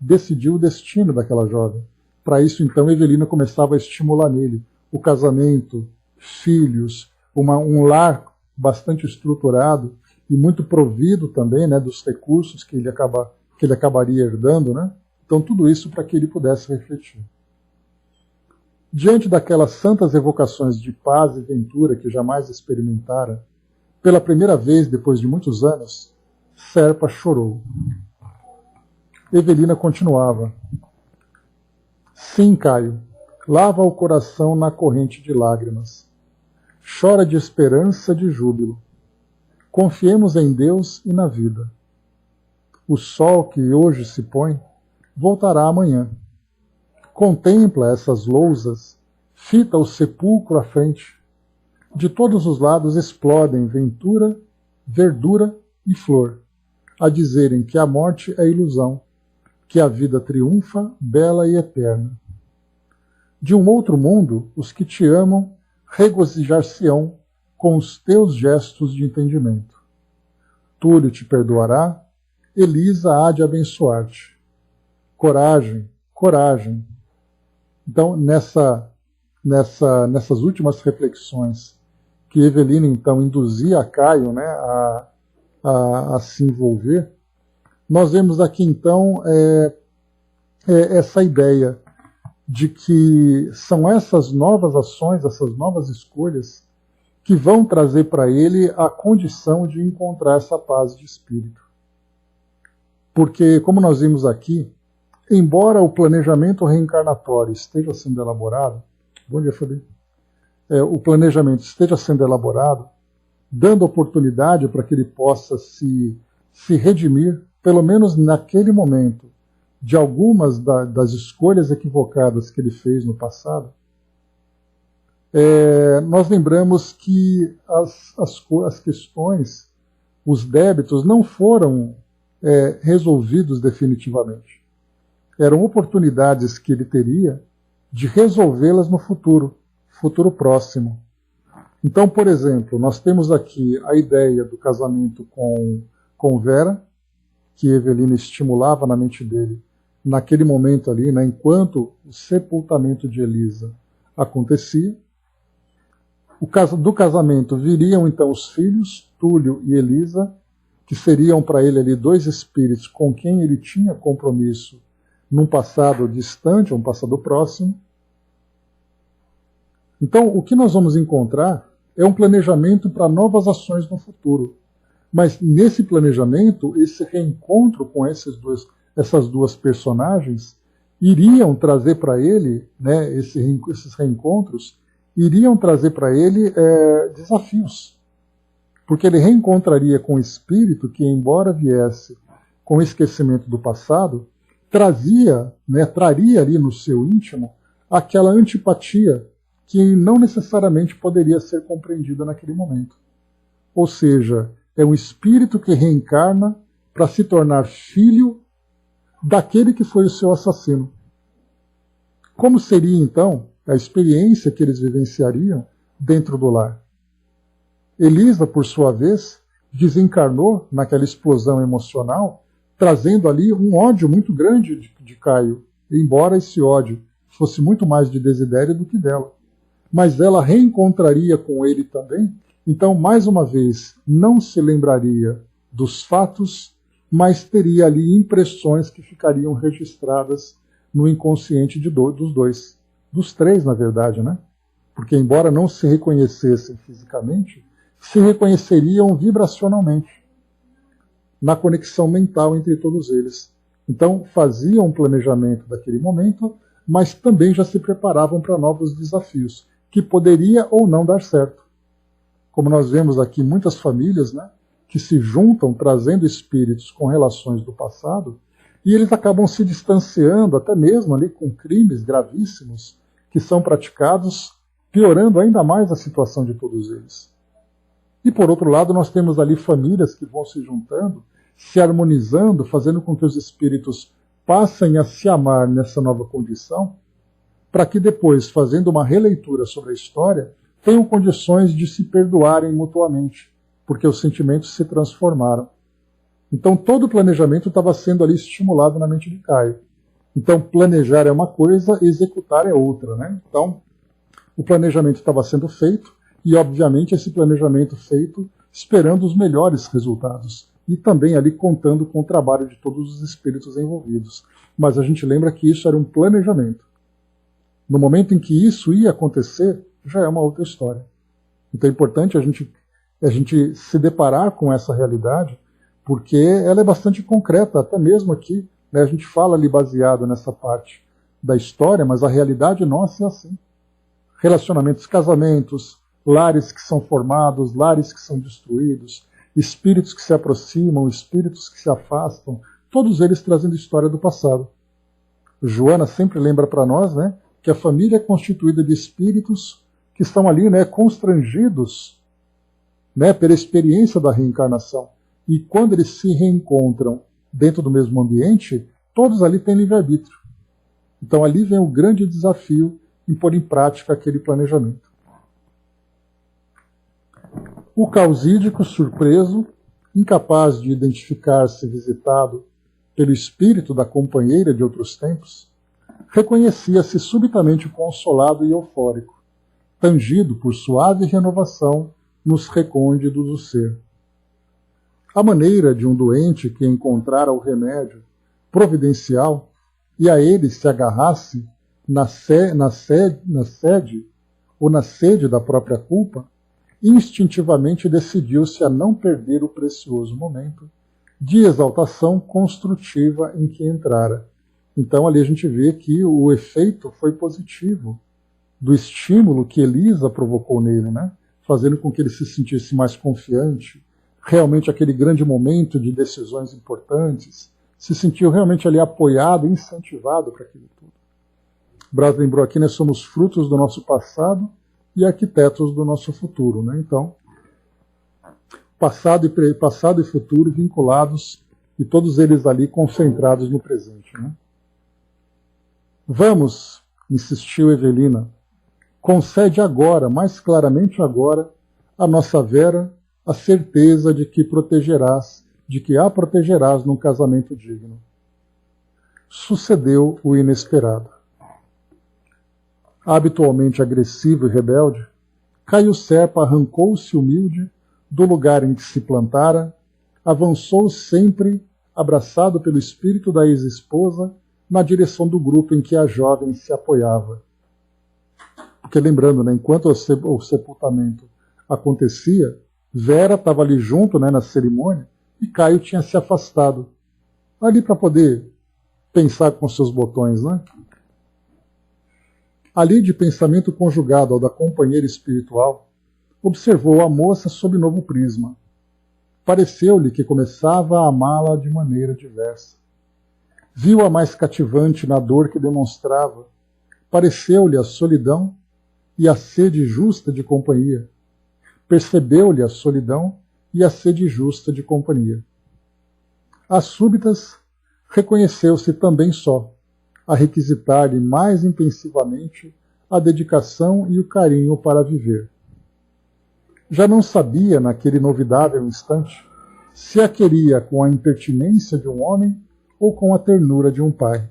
Decidir o destino daquela jovem. Para isso, então, Evelina começava a estimular nele o casamento, filhos, um lar bastante estruturado e muito provido também, né, dos recursos que ele acabaria herdando, né? Então, tudo isso para que ele pudesse refletir. Diante daquelas santas evocações de paz e ventura que jamais experimentara, pela primeira vez depois de muitos anos, Serpa chorou. Evelina continuava. Sim, Caio, lava o coração na corrente de lágrimas. Chora de esperança, de júbilo. Confiemos em Deus e na vida. O sol que hoje se põe voltará amanhã. Contempla essas lousas, fita o sepulcro à frente. De todos os lados explodem ventura, verdura e flor, a dizerem que a morte é ilusão, que a vida triunfa, bela e eterna. De um outro mundo, os que te amam regozijar-se-ão com os teus gestos de entendimento. Túlio te perdoará, Elisa há de abençoar-te. Coragem, coragem. Então, nessas últimas reflexões que Evelina, então, induzia a Caio, né, a se envolver, nós vemos aqui, então, essa ideia de que são essas novas ações, essas novas escolhas, que vão trazer para ele a condição de encontrar essa paz de espírito. Porque, como nós vimos aqui, embora o planejamento reencarnatório esteja sendo elaborado, bom dia, Fabi, o planejamento esteja sendo elaborado, dando oportunidade para que ele possa se redimir, pelo menos naquele momento, de algumas das escolhas equivocadas que ele fez no passado, nós lembramos que as questões, os débitos, não foram resolvidos definitivamente. Eram oportunidades que ele teria de resolvê-las no futuro próximo. Então, por exemplo, nós temos aqui a ideia do casamento com Vera, que Evelina estimulava na mente dele naquele momento ali, né, enquanto o sepultamento de Elisa acontecia. Do casamento viriam então os filhos, Túlio e Elisa, que seriam para ele ali dois espíritos com quem ele tinha compromisso num passado distante, um passado próximo. Então, o que nós vamos encontrar é um planejamento para novas ações no futuro. Mas nesse planejamento, esse reencontro com essas duas personagens iriam trazer para ele, né, esses reencontros, iriam trazer para ele desafios. Porque ele reencontraria com o espírito que, embora viesse com o esquecimento do passado, traria ali no seu íntimo aquela antipatia que não necessariamente poderia ser compreendida naquele momento. Ou seja, é um espírito que reencarna para se tornar filho daquele que foi o seu assassino. Como seria, então, a experiência que eles vivenciariam dentro do lar? Elisa, por sua vez, desencarnou naquela explosão emocional, trazendo ali um ódio muito grande de Caio, embora esse ódio fosse muito mais de Desidério do que dela. Mas ela reencontraria com ele também, então, mais uma vez, não se lembraria dos fatos, mas teria ali impressões que ficariam registradas no inconsciente dos dois. Dos três, na verdade, né? Porque, embora não se reconhecessem fisicamente, se reconheceriam vibracionalmente, na conexão mental entre todos eles. Então, faziam um planejamento daquele momento, mas também já se preparavam para novos desafios, que poderia ou não dar certo. Como nós vemos aqui muitas famílias, né, que se juntam trazendo espíritos com relações do passado, e eles acabam se distanciando até mesmo ali com crimes gravíssimos que são praticados, piorando ainda mais a situação de todos eles. E por outro lado, nós temos ali famílias que vão se juntando, se harmonizando, fazendo com que os espíritos passem a se amar nessa nova condição, para que depois, fazendo uma releitura sobre a história, tenham condições de se perdoarem mutuamente, porque os sentimentos se transformaram. Então todo o planejamento estava sendo ali estimulado na mente de Caio. Então planejar é uma coisa, executar é outra, né? Então o planejamento estava sendo feito, e obviamente esse planejamento feito esperando os melhores resultados, e também ali contando com o trabalho de todos os espíritos envolvidos. Mas a gente lembra que isso era um planejamento. No momento em que isso ia acontecer, já é uma outra história. Então é importante a gente se deparar com essa realidade, porque ela é bastante concreta, até mesmo aqui, né, a gente fala ali baseado nessa parte da história, mas a realidade nossa é assim. Relacionamentos, casamentos, lares que são formados, lares que são destruídos, espíritos que se aproximam, espíritos que se afastam, todos eles trazendo história do passado. Joana sempre lembra para nós, né, que a família é constituída de espíritos que estão ali, né, constrangidos, né, pela experiência da reencarnação. E quando eles se reencontram dentro do mesmo ambiente, todos ali têm livre-arbítrio. Então ali vem o grande desafio em pôr em prática aquele planejamento. O causídico, surpreso, incapaz de identificar-se visitado pelo espírito da companheira de outros tempos, reconhecia-se subitamente consolado e eufórico, tangido por suave renovação nos recônditos do ser. A maneira de um doente que encontrara o remédio providencial e a ele se agarrasse na sede ou na sede da própria culpa, instintivamente decidiu-se a não perder o precioso momento de exaltação construtiva em que entrara. Então ali a gente vê que o efeito foi positivo do estímulo que Elisa provocou nele, né? Fazendo com que ele se sentisse mais confiante, realmente aquele grande momento de decisões importantes, se sentiu realmente ali apoiado, incentivado para aquilo tudo. Braz lembrou aqui, nós somos frutos do nosso passado e arquitetos do nosso futuro, né? Então, passado e futuro vinculados e todos eles ali concentrados no presente, né? Vamos, insistiu Evelina, concede agora, mais claramente agora, a nossa Vera a certeza de que a protegerás num casamento digno. Sucedeu o inesperado. Habitualmente agressivo e rebelde, Caio Serpa arrancou-se humilde do lugar em que se plantara, avançou sempre, abraçado pelo espírito da ex-esposa, na direção do grupo em que a jovem se apoiava. Porque lembrando, né, enquanto o sepultamento acontecia, Vera estava ali junto, né, na cerimônia, e Caio tinha se afastado, ali para poder pensar com seus botões, né? Ali, de pensamento conjugado ao da companheira espiritual, observou a moça sob novo prisma. Pareceu-lhe que começava a amá-la de maneira diversa. Viu-a mais cativante na dor que demonstrava. Pareceu-lhe a solidão e a sede justa de companhia. Percebeu-lhe a solidão e a sede justa de companhia. Às súbitas, reconheceu-se também só, a requisitar-lhe mais intensivamente a dedicação e o carinho para viver. Já não sabia, naquele novidável instante, se a queria com a impertinência de um homem ou com a ternura de um pai.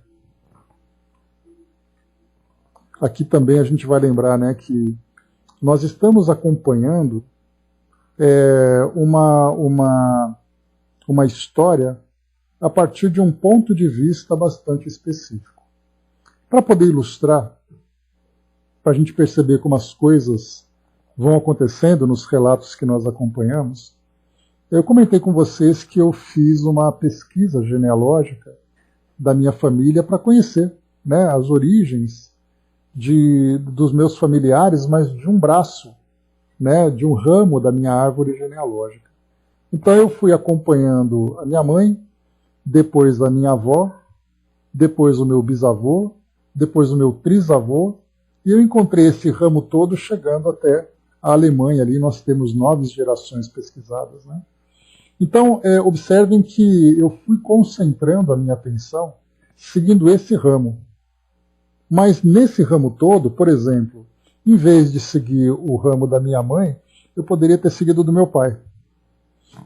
Aqui também a gente vai lembrar, né, que nós estamos acompanhando uma história a partir de um ponto de vista bastante específico. Para poder ilustrar, para a gente perceber como as coisas vão acontecendo nos relatos que nós acompanhamos, eu comentei com vocês que eu fiz uma pesquisa genealógica da minha família para conhecer, né, as origens dos meus familiares, mas de um braço, né, de um ramo da minha árvore genealógica. Então eu fui acompanhando a minha mãe, depois a minha avó, depois o meu bisavô, depois o meu trisavô, e eu encontrei esse ramo todo chegando até a Alemanha. Ali nós temos 9 gerações pesquisadas, né? Então, observem que eu fui concentrando a minha atenção seguindo esse ramo. Mas nesse ramo todo, por exemplo, em vez de seguir o ramo da minha mãe, eu poderia ter seguido do meu pai.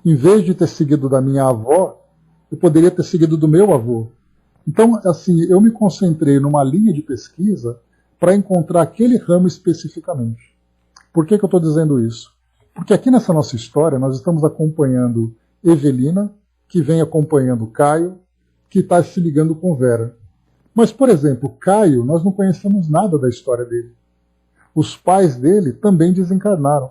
Em vez de ter seguido da minha avó, eu poderia ter seguido do meu avô. Então, assim, eu me concentrei numa linha de pesquisa para encontrar aquele ramo especificamente. Por que eu estou dizendo isso? Porque aqui nessa nossa história nós estamos acompanhando Evelina, que vem acompanhando Caio, que está se ligando com Vera. Mas, por exemplo, Caio, nós não conhecemos nada da história dele. Os pais dele também desencarnaram.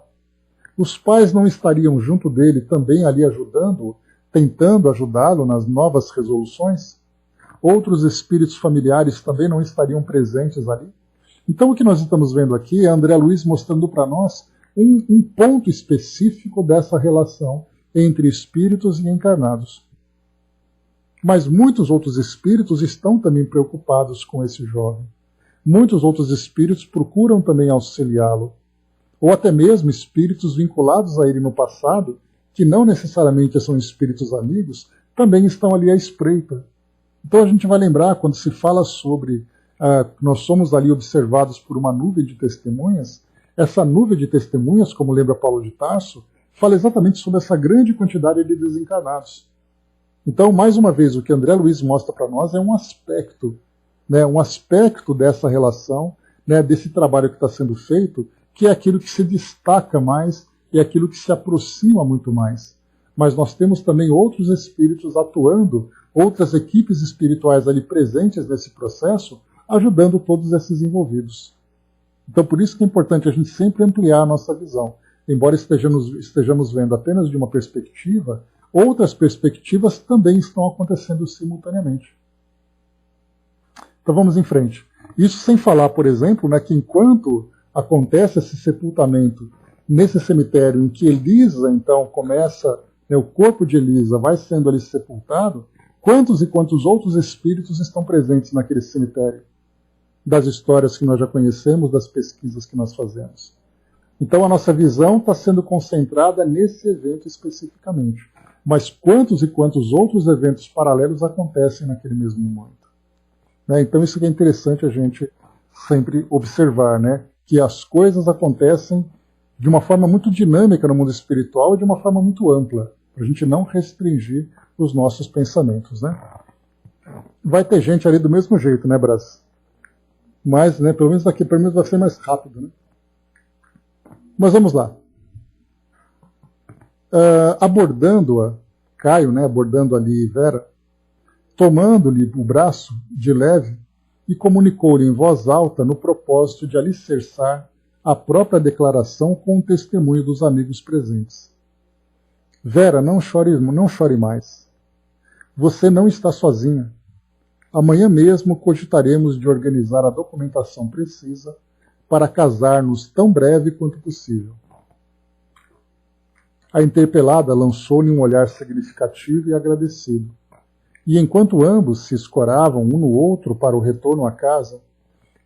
Os pais não estariam junto dele também ali ajudando, tentando ajudá-lo nas novas resoluções? Outros espíritos familiares também não estariam presentes ali? Então o que nós estamos vendo aqui é André Luiz mostrando para nós um ponto específico dessa relação entre espíritos e encarnados. Mas muitos outros espíritos estão também preocupados com esse jovem. Muitos outros espíritos procuram também auxiliá-lo. Ou até mesmo espíritos vinculados a ele no passado, que não necessariamente são espíritos amigos, também estão ali à espreita. Então a gente vai lembrar, quando se fala sobre nós somos ali observados por uma nuvem de testemunhas, essa nuvem de testemunhas, como lembra Paulo de Tarso, fala exatamente sobre essa grande quantidade de desencarnados. Então, mais uma vez, o que André Luiz mostra para nós é um aspecto dessa relação, né, desse trabalho que está sendo feito, que é aquilo que se destaca mais e é aquilo que se aproxima muito mais. Mas nós temos também outros espíritos atuando, outras equipes espirituais ali presentes nesse processo, ajudando todos esses envolvidos. Então, por isso que é importante a gente sempre ampliar a nossa visão. Embora estejamos vendo apenas de uma perspectiva, outras perspectivas também estão acontecendo simultaneamente. Então vamos em frente. Isso sem falar, por exemplo, né, que enquanto acontece esse sepultamento nesse cemitério em que Elisa, então, começa, né, o corpo de Elisa vai sendo ali sepultado, quantos e quantos outros espíritos estão presentes naquele cemitério? Das histórias que nós já conhecemos, das pesquisas que nós fazemos. Então a nossa visão está sendo concentrada nesse evento especificamente. Mas quantos e quantos outros eventos paralelos acontecem naquele mesmo momento? Né? Então isso que é interessante a gente sempre observar, né? Que as coisas acontecem de uma forma muito dinâmica no mundo espiritual e de uma forma muito ampla, para a gente não restringir os nossos pensamentos. Né? Vai ter gente ali do mesmo jeito, né, Brás? Mas, né, pelo menos daqui, pelo menos vai ser mais rápido. Né? Mas vamos lá. Abordando-a, Caio, né, abordando ali Vera, tomando-lhe o braço de leve e comunicou-lhe em voz alta no propósito de alicerçar a própria declaração com o testemunho dos amigos presentes. Vera, não chore mais. Você não está sozinha. Amanhã mesmo cogitaremos de organizar a documentação precisa para casar-nos tão breve quanto possível. A interpelada lançou-lhe um olhar significativo e agradecido. E enquanto ambos se escoravam um no outro para o retorno à casa,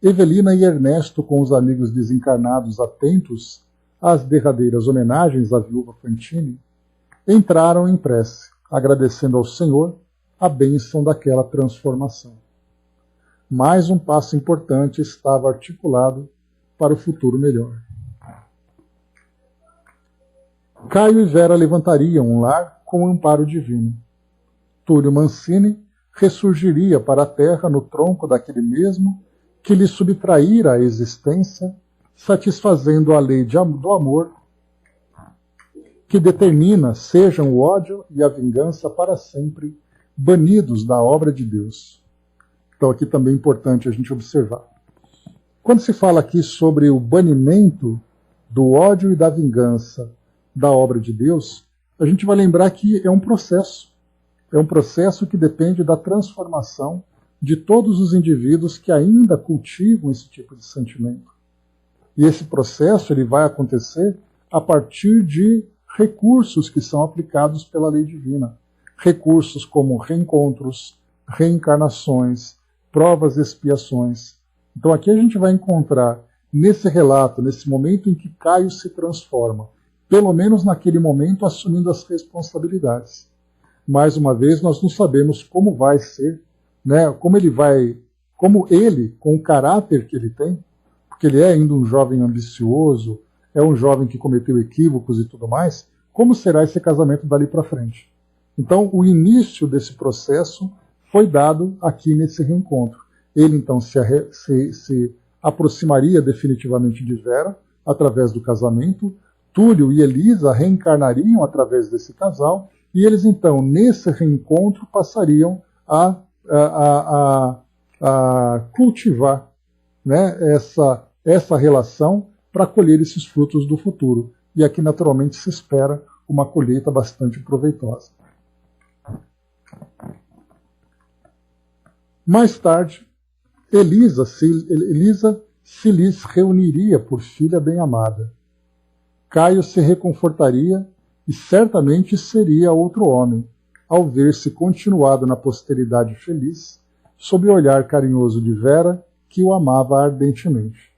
Evelina e Ernesto, com os amigos desencarnados atentos às derradeiras homenagens à viúva Fantini, entraram em prece, agradecendo ao Senhor a bênção daquela transformação. Mais um passo importante estava articulado para o futuro melhor. Caio e Vera levantariam um lar com o amparo divino. Túlio Mancini ressurgiria para a terra no tronco daquele mesmo que lhe subtraíra a existência, satisfazendo a lei do amor que determina sejam o ódio e a vingança para sempre banidos da obra de Deus. Então aqui também é importante a gente observar. Quando se fala aqui sobre o banimento do ódio e da vingança da obra de Deus, a gente vai lembrar que é um processo. É um processo que depende da transformação de todos os indivíduos que ainda cultivam esse tipo de sentimento. E esse processo ele vai acontecer a partir de recursos que são aplicados pela lei divina. Recursos como reencontros, reencarnações, provas e expiações. Então aqui a gente vai encontrar nesse relato, nesse momento em que Caio se transforma, pelo menos naquele momento assumindo as responsabilidades. Mais uma vez, nós não sabemos como vai ser, né? Como ele, com o caráter que ele tem, porque ele é ainda um jovem ambicioso, é um jovem que cometeu equívocos e tudo mais, como será esse casamento dali para frente? Então, o início desse processo foi dado aqui nesse reencontro. Ele, então, se aproximaria definitivamente de Vera através do casamento. Túlio e Elisa reencarnariam através desse casal, e eles, então, nesse reencontro, passariam a cultivar, né, essa relação para colher esses frutos do futuro. E aqui, naturalmente, se espera uma colheita bastante proveitosa. Mais tarde, Elisa se lhes reuniria por filha bem-amada. Caio se reconfortaria e certamente seria outro homem, ao ver-se continuado na posteridade feliz, sob o olhar carinhoso de Vera, que o amava ardentemente.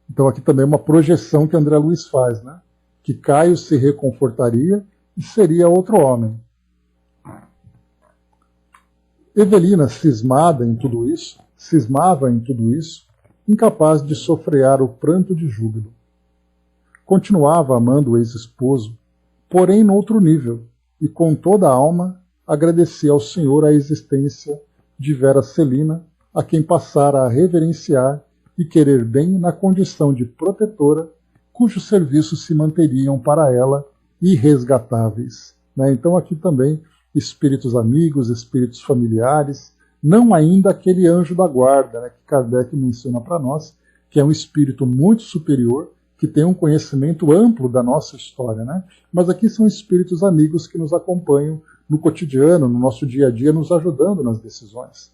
Então aqui também é uma projeção que André Luiz faz, né? Que Caio se reconfortaria e seria outro homem. Evelina, cismava em tudo isso, incapaz de sofrear o pranto de júbilo. Continuava amando o ex-esposo, porém noutro nível, e com toda a alma agradecia ao Senhor a existência de Vera Celina, a quem passara a reverenciar e querer bem na condição de protetora, cujos serviços se manteriam para ela irresgatáveis. Então aqui também espíritos amigos, espíritos familiares, não ainda aquele anjo da guarda, né, que Kardec menciona para nós, que é um espírito muito superior, que tem um conhecimento amplo da nossa história, né? Mas aqui são espíritos amigos que nos acompanham no cotidiano, no nosso dia a dia, nos ajudando nas decisões.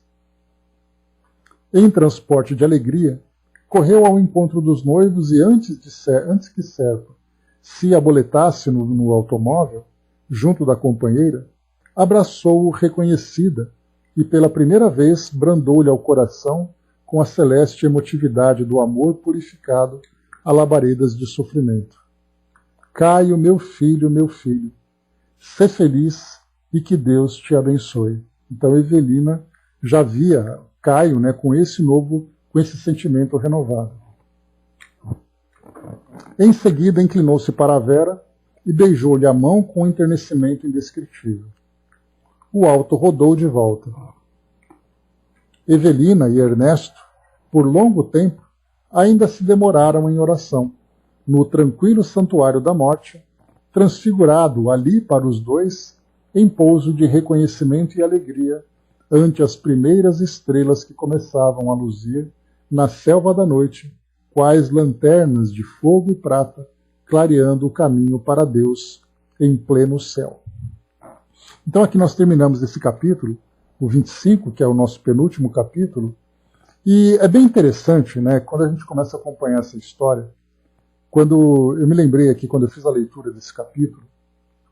Em transporte de alegria, correu ao encontro dos noivos e antes que certo se aboletasse no automóvel, junto da companheira, abraçou-o reconhecida e pela primeira vez brandou-lhe ao coração com a celeste emotividade do amor purificado a labaredas de sofrimento. Caio, meu filho, sê feliz e que Deus te abençoe. Então Evelina já via Caio, né, com esse sentimento renovado. Em seguida inclinou-se para a Vera e beijou-lhe a mão com um enternecimento indescritível. O auto rodou de volta. Evelina e Ernesto, por longo tempo, ainda se demoraram em oração, no tranquilo santuário da morte, transfigurado ali para os dois em pouso de reconhecimento e alegria ante as primeiras estrelas que começavam a luzir na selva da noite, quais lanternas de fogo e prata, clareando o caminho para Deus em pleno céu. Então aqui nós terminamos esse capítulo o 25, que é o nosso penúltimo capítulo. E é bem interessante, né, quando a gente começa a acompanhar essa história, quando eu me lembrei aqui, quando eu fiz a leitura desse capítulo,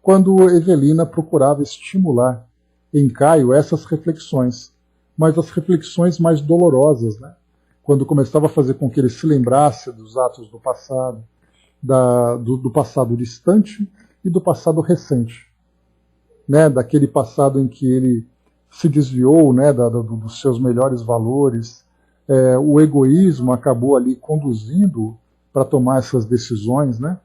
quando Evelina procurava estimular em Caio essas reflexões, mas as reflexões mais dolorosas, né? Quando começava a fazer com que ele se lembrasse dos atos do passado, do passado distante e do passado recente, né? Daquele passado em que ele se desviou, né, dos seus melhores valores, o egoísmo acabou ali conduzindo para tomar essas decisões, né?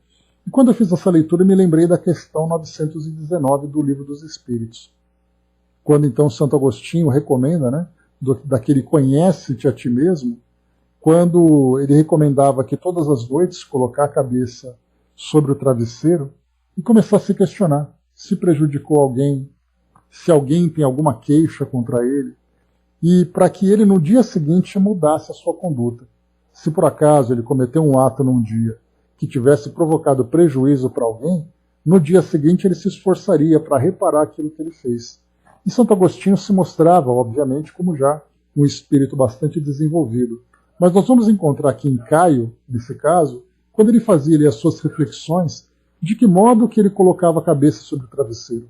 E quando eu fiz essa leitura, eu me lembrei da questão 919 do Livro dos Espíritos, quando então Santo Agostinho recomenda, né, daquele conhece-te a ti mesmo, quando ele recomendava que todas as noites colocar a cabeça sobre o travesseiro e começar a se questionar se prejudicou alguém, se alguém tem alguma queixa contra ele, e para que ele no dia seguinte mudasse a sua conduta. Se por acaso ele cometeu um ato num dia que tivesse provocado prejuízo para alguém, no dia seguinte ele se esforçaria para reparar aquilo que ele fez. E Santo Agostinho se mostrava, obviamente, como já um espírito bastante desenvolvido. Mas nós vamos encontrar aqui em Caio, nesse caso, quando ele fazia ali as suas reflexões, de que modo que ele colocava a cabeça sobre o travesseiro.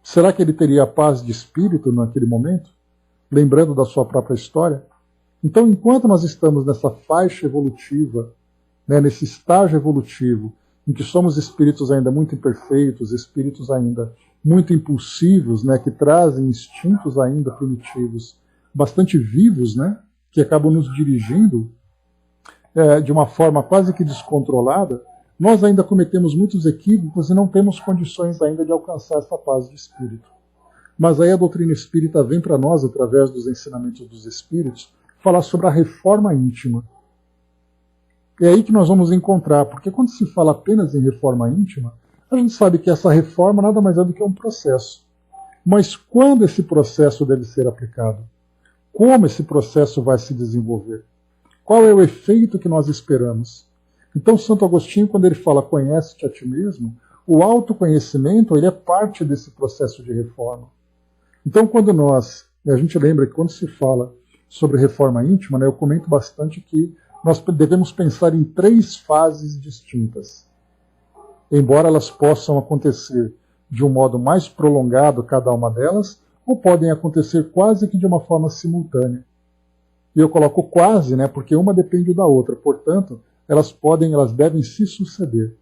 Será que ele teria paz de espírito naquele momento? Lembrando da sua própria história? Então, enquanto nós estamos nessa faixa evolutiva, né, nesse estágio evolutivo, em que somos espíritos ainda muito imperfeitos, espíritos ainda muito impulsivos, né, que trazem instintos ainda primitivos, bastante vivos, né, que acabam nos dirigindo de uma forma quase que descontrolada, nós ainda cometemos muitos equívocos e não temos condições ainda de alcançar essa paz de espírito. Mas aí a doutrina espírita vem para nós, através dos ensinamentos dos espíritos, falar sobre a reforma íntima. É aí que nós vamos encontrar, porque quando se fala apenas em reforma íntima, a gente sabe que essa reforma nada mais é do que um processo. Mas quando esse processo deve ser aplicado? Como esse processo vai se desenvolver? Qual é o efeito que nós esperamos? Então, Santo Agostinho, quando ele fala conhece-te a ti mesmo, o autoconhecimento ele é parte desse processo de reforma. Então, quando a gente lembra que quando se fala sobre reforma íntima, né, eu comento bastante que nós devemos pensar em 3 fases distintas. Embora elas possam acontecer de um modo mais prolongado, cada uma delas, ou podem acontecer quase que de uma forma simultânea. E eu coloco quase, né, porque uma depende da outra, portanto, elas devem se suceder.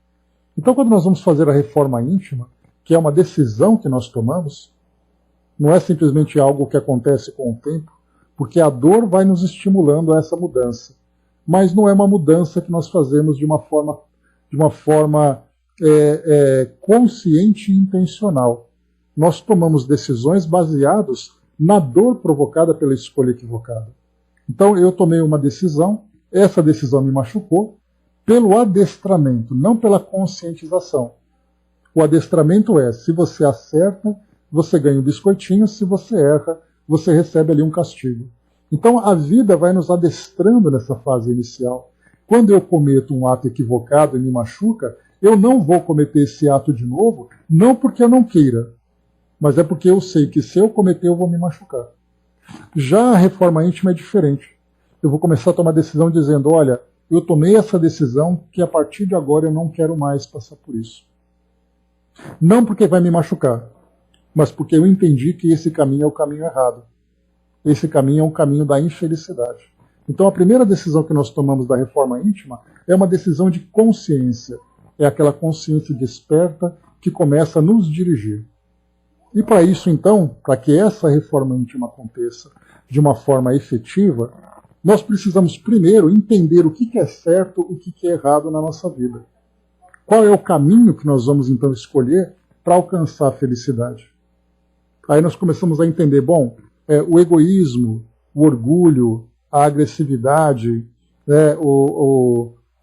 Então, quando nós vamos fazer a reforma íntima, que é uma decisão que nós tomamos, não é simplesmente algo que acontece com o tempo, porque a dor vai nos estimulando a essa mudança. Mas não é uma mudança que nós fazemos de uma forma consciente e intencional. Nós tomamos decisões baseadas na dor provocada pela escolha equivocada. Então eu tomei uma decisão, essa decisão me machucou, pelo adestramento, não pela conscientização. O adestramento é, se você acerta, você ganha um biscoitinho, se você erra, você recebe ali um castigo. Então a vida vai nos adestrando nessa fase inicial. Quando eu cometo um ato equivocado e me machuca, eu não vou cometer esse ato de novo, não porque eu não queira, mas é porque eu sei que se eu cometer eu vou me machucar. Já a reforma íntima é diferente. Eu vou começar a tomar decisão dizendo, olha, eu tomei essa decisão que a partir de agora eu não quero mais passar por isso. Não porque vai me machucar, mas porque eu entendi que esse caminho é o caminho errado. Esse caminho é um caminho da infelicidade. Então a primeira decisão que nós tomamos da reforma íntima é uma decisão de consciência. É aquela consciência desperta que começa a nos dirigir. E para isso, então, para que essa reforma íntima aconteça de uma forma efetiva, nós precisamos primeiro entender o que é certo, o que é errado na nossa vida. Qual é o caminho que nós vamos então escolher para alcançar a felicidade? Aí nós começamos a entender, bom, o egoísmo, o orgulho, a agressividade,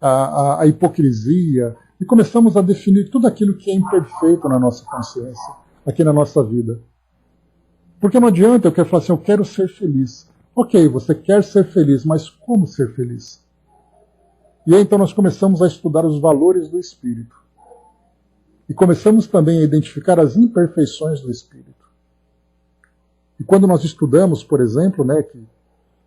a hipocrisia, e começamos a definir tudo aquilo que é imperfeito na nossa consciência, aqui na nossa vida. Porque não adianta eu quero falar assim, eu quero ser feliz. Ok, você quer ser feliz, mas como ser feliz? E aí então nós começamos a estudar os valores do espírito. E começamos também a identificar as imperfeições do espírito. E quando nós estudamos, por exemplo,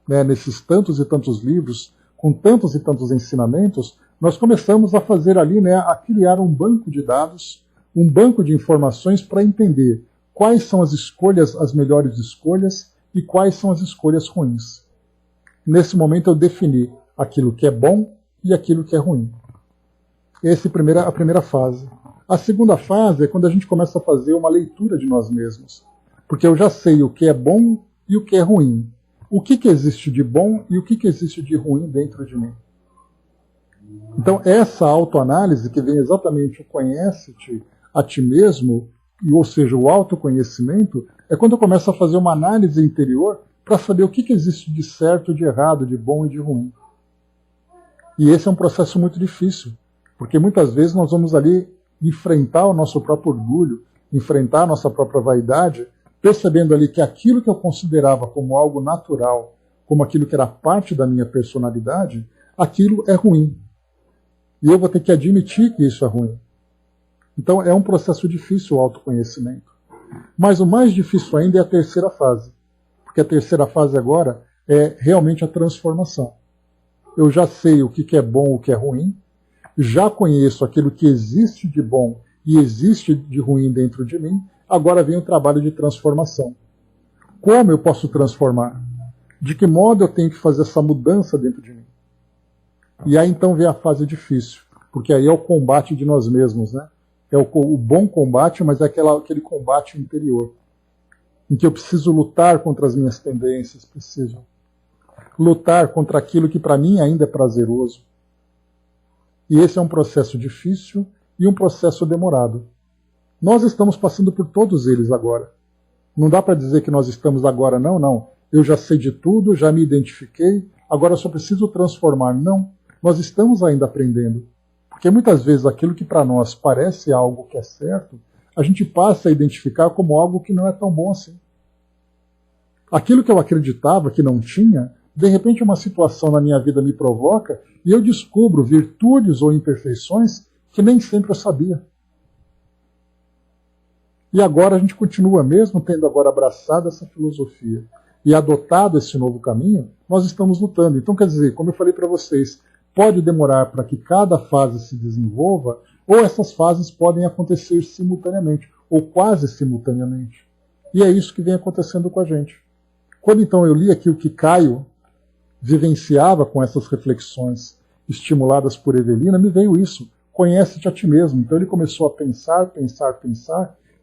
nesses tantos e tantos livros, com tantos e tantos ensinamentos, nós começamos a fazer ali, a criar um banco de dados, um banco de informações para entender quais são as escolhas, as melhores escolhas, e quais são as escolhas ruins. Nesse momento eu defini aquilo que é bom e aquilo que é ruim. Essa é a primeira fase. A segunda fase é quando a gente começa a fazer uma leitura de nós mesmos. Porque eu já sei o que é bom e o que é ruim. O que existe de bom e o que existe de ruim dentro de mim. Então essa autoanálise, que vem exatamente o conhece-te a ti mesmo, ou seja, o autoconhecimento, é quando eu começo a fazer uma análise interior para saber o que existe de certo, de errado, de bom e de ruim. E esse é um processo muito difícil, porque muitas vezes nós vamos ali enfrentar o nosso próprio orgulho, enfrentar a nossa própria vaidade, percebendo ali que aquilo que eu considerava como algo natural, como aquilo que era parte da minha personalidade, aquilo é ruim. E eu vou ter que admitir que isso é ruim. Então é um processo difícil o autoconhecimento. Mas o mais difícil ainda é a terceira fase. Porque a terceira fase agora é realmente a transformação. Eu já sei o que é bom, o que é ruim, já conheço aquilo que existe de bom e existe de ruim dentro de mim, agora vem o trabalho de transformação. Como eu posso transformar? De que modo eu tenho que fazer essa mudança dentro de mim? E aí então vem a fase difícil, porque aí é o combate de nós mesmos, né? É o bom combate, mas é aquele combate interior, em que eu preciso lutar contra as minhas tendências, preciso lutar contra aquilo que para mim ainda é prazeroso. E esse é um processo difícil e um processo demorado. Nós estamos passando por todos eles agora. Não dá para dizer que nós estamos agora, não. Eu já sei de tudo, já me identifiquei, agora só preciso transformar. Não, nós estamos ainda aprendendo. Porque muitas vezes aquilo que para nós parece algo que é certo, a gente passa a identificar como algo que não é tão bom assim. Aquilo que eu acreditava que não tinha, de repente uma situação na minha vida me provoca e eu descubro virtudes ou imperfeições que nem sempre eu sabia. E agora a gente continua, mesmo tendo agora abraçado essa filosofia e adotado esse novo caminho, nós estamos lutando. Então, quer dizer, como eu falei para vocês, pode demorar para que cada fase se desenvolva, ou essas fases podem acontecer simultaneamente, ou quase simultaneamente. E é isso que vem acontecendo com a gente. Quando então eu li aqui o que Caio vivenciava com essas reflexões estimuladas por Evelina, me veio isso, conhece-te a ti mesmo. Então ele começou a pensar,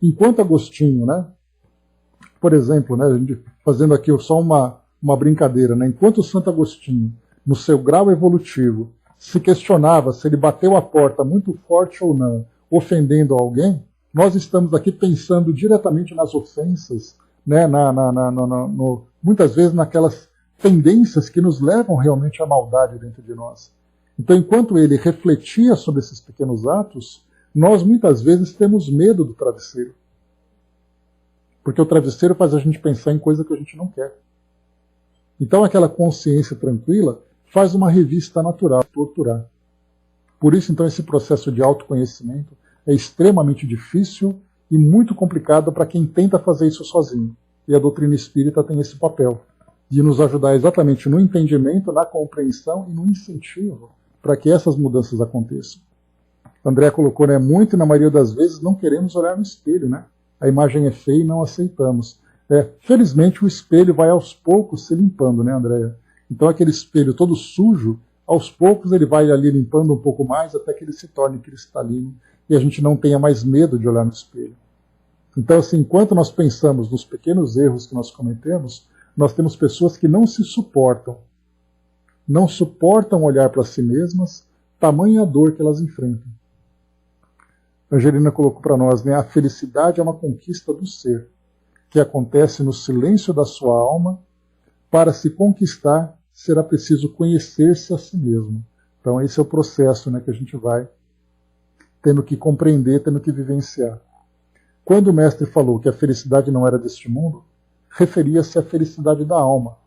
enquanto Agostinho, por exemplo, a gente fazendo aqui só uma brincadeira, enquanto Santo Agostinho, no seu grau evolutivo, se questionava se ele bateu a porta muito forte ou não, ofendendo alguém, nós estamos aqui pensando diretamente nas ofensas, muitas vezes naquelas tendências que nos levam realmente à maldade dentro de nós. Então, enquanto ele refletia sobre esses pequenos atos, nós muitas vezes temos medo do travesseiro. Porque o travesseiro faz a gente pensar em coisa que a gente não quer. Então aquela consciência tranquila faz uma revista natural, torturar. Por isso, então, esse processo de autoconhecimento é extremamente difícil e muito complicado para quem tenta fazer isso sozinho. E a doutrina espírita tem esse papel de nos ajudar exatamente no entendimento, na compreensão e no incentivo para que essas mudanças aconteçam. André colocou, muito e na maioria das vezes não queremos olhar no espelho, A imagem é feia e não aceitamos. Felizmente o espelho vai aos poucos se limpando, Andréia? Então aquele espelho todo sujo, aos poucos ele vai ali limpando um pouco mais até que ele se torne cristalino e a gente não tenha mais medo de olhar no espelho. Então, assim, enquanto nós pensamos nos pequenos erros que nós cometemos, nós temos pessoas que não se suportam. Não suportam olhar para si mesmas, tamanha a dor que elas enfrentam. A Angelina colocou para nós, a felicidade é uma conquista do ser, que acontece no silêncio da sua alma. Para se conquistar, será preciso conhecer-se a si mesmo. Então esse é o processo que a gente vai tendo que compreender, tendo que vivenciar. Quando o mestre falou que a felicidade não era deste mundo, referia-se à felicidade da alma.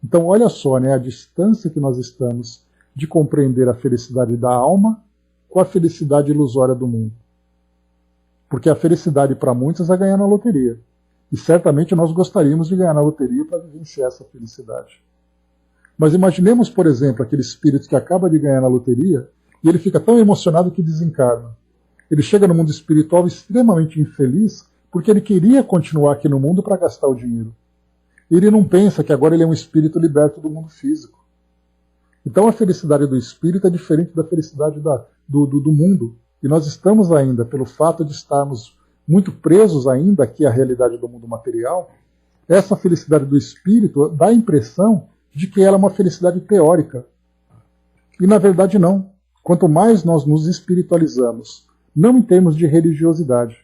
Então olha só, a distância que nós estamos de compreender a felicidade da alma com a felicidade ilusória do mundo. Porque a felicidade para muitos é ganhar na loteria. E certamente nós gostaríamos de ganhar na loteria para vivenciar essa felicidade. Mas imaginemos, por exemplo, aquele espírito que acaba de ganhar na loteria e ele fica tão emocionado que desencarna. Ele chega no mundo espiritual extremamente infeliz porque ele queria continuar aqui no mundo para gastar o dinheiro. Ele não pensa que agora ele é um espírito liberto do mundo físico. Então a felicidade do espírito é diferente da felicidade do mundo. E nós estamos ainda, pelo fato de estarmos muito presos ainda aqui à realidade do mundo material, essa felicidade do espírito dá a impressão de que ela é uma felicidade teórica. E na verdade não. Quanto mais nós nos espiritualizamos, não em termos de religiosidade,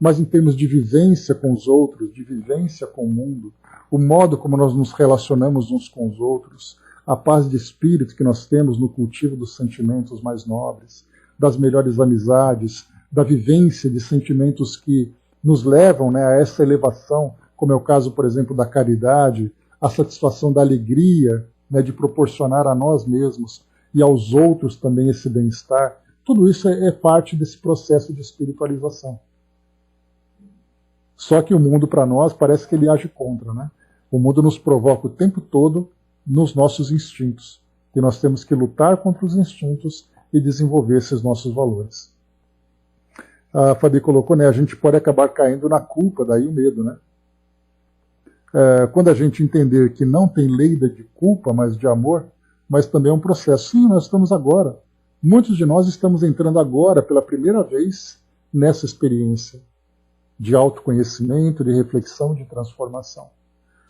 mas em termos de vivência com os outros, de vivência com o mundo, o modo como nós nos relacionamos uns com os outros, a paz de espírito que nós temos no cultivo dos sentimentos mais nobres, das melhores amizades, da vivência de sentimentos que nos levam, né, a essa elevação, como é o caso, por exemplo, da caridade, a satisfação da alegria, né, de proporcionar a nós mesmos e aos outros também esse bem-estar. Tudo isso é parte desse processo de espiritualização. Só que o mundo, para nós, parece que ele age contra, né? O mundo nos provoca o tempo todo nos nossos instintos. E nós temos que lutar contra os instintos e desenvolver esses nossos valores. A Fabi colocou, né? A gente pode acabar caindo na culpa, daí o medo, né? Quando a gente entender que não tem lei de culpa, mas de amor, mas também é um processo. Sim, nós estamos agora. Muitos de nós estamos entrando agora, pela primeira vez, nessa experiência de autoconhecimento, de reflexão, de transformação.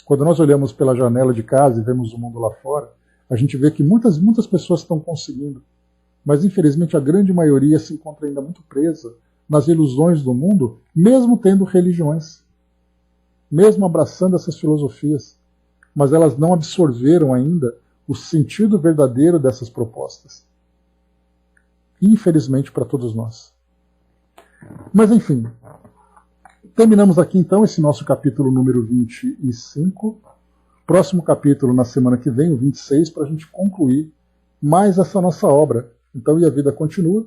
Quando nós olhamos pela janela de casa e vemos o mundo lá fora, a gente vê que muitas pessoas estão conseguindo. Mas, infelizmente, a grande maioria se encontra ainda muito presa nas ilusões do mundo, mesmo tendo religiões, mesmo abraçando essas filosofias. Mas elas não absorveram ainda o sentido verdadeiro dessas propostas. Infelizmente, para todos nós. Mas, enfim, terminamos aqui, então, esse nosso capítulo número 25. Próximo capítulo, na semana que vem, o 26, para a gente concluir mais essa nossa obra. Então, E a Vida Continua.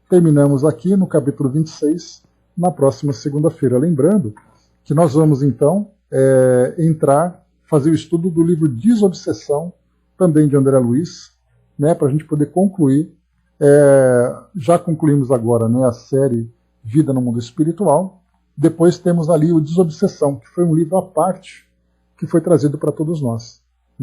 Terminamos aqui no capítulo 26, na próxima segunda-feira. Lembrando que nós vamos, então, fazer o estudo do livro Desobsessão, também de André Luiz, né, para a gente poder concluir. Já concluímos agora, né, a série Vida no Mundo Espiritual. Depois temos ali o Desobsessão, que foi um livro à parte que foi trazido para todos nós.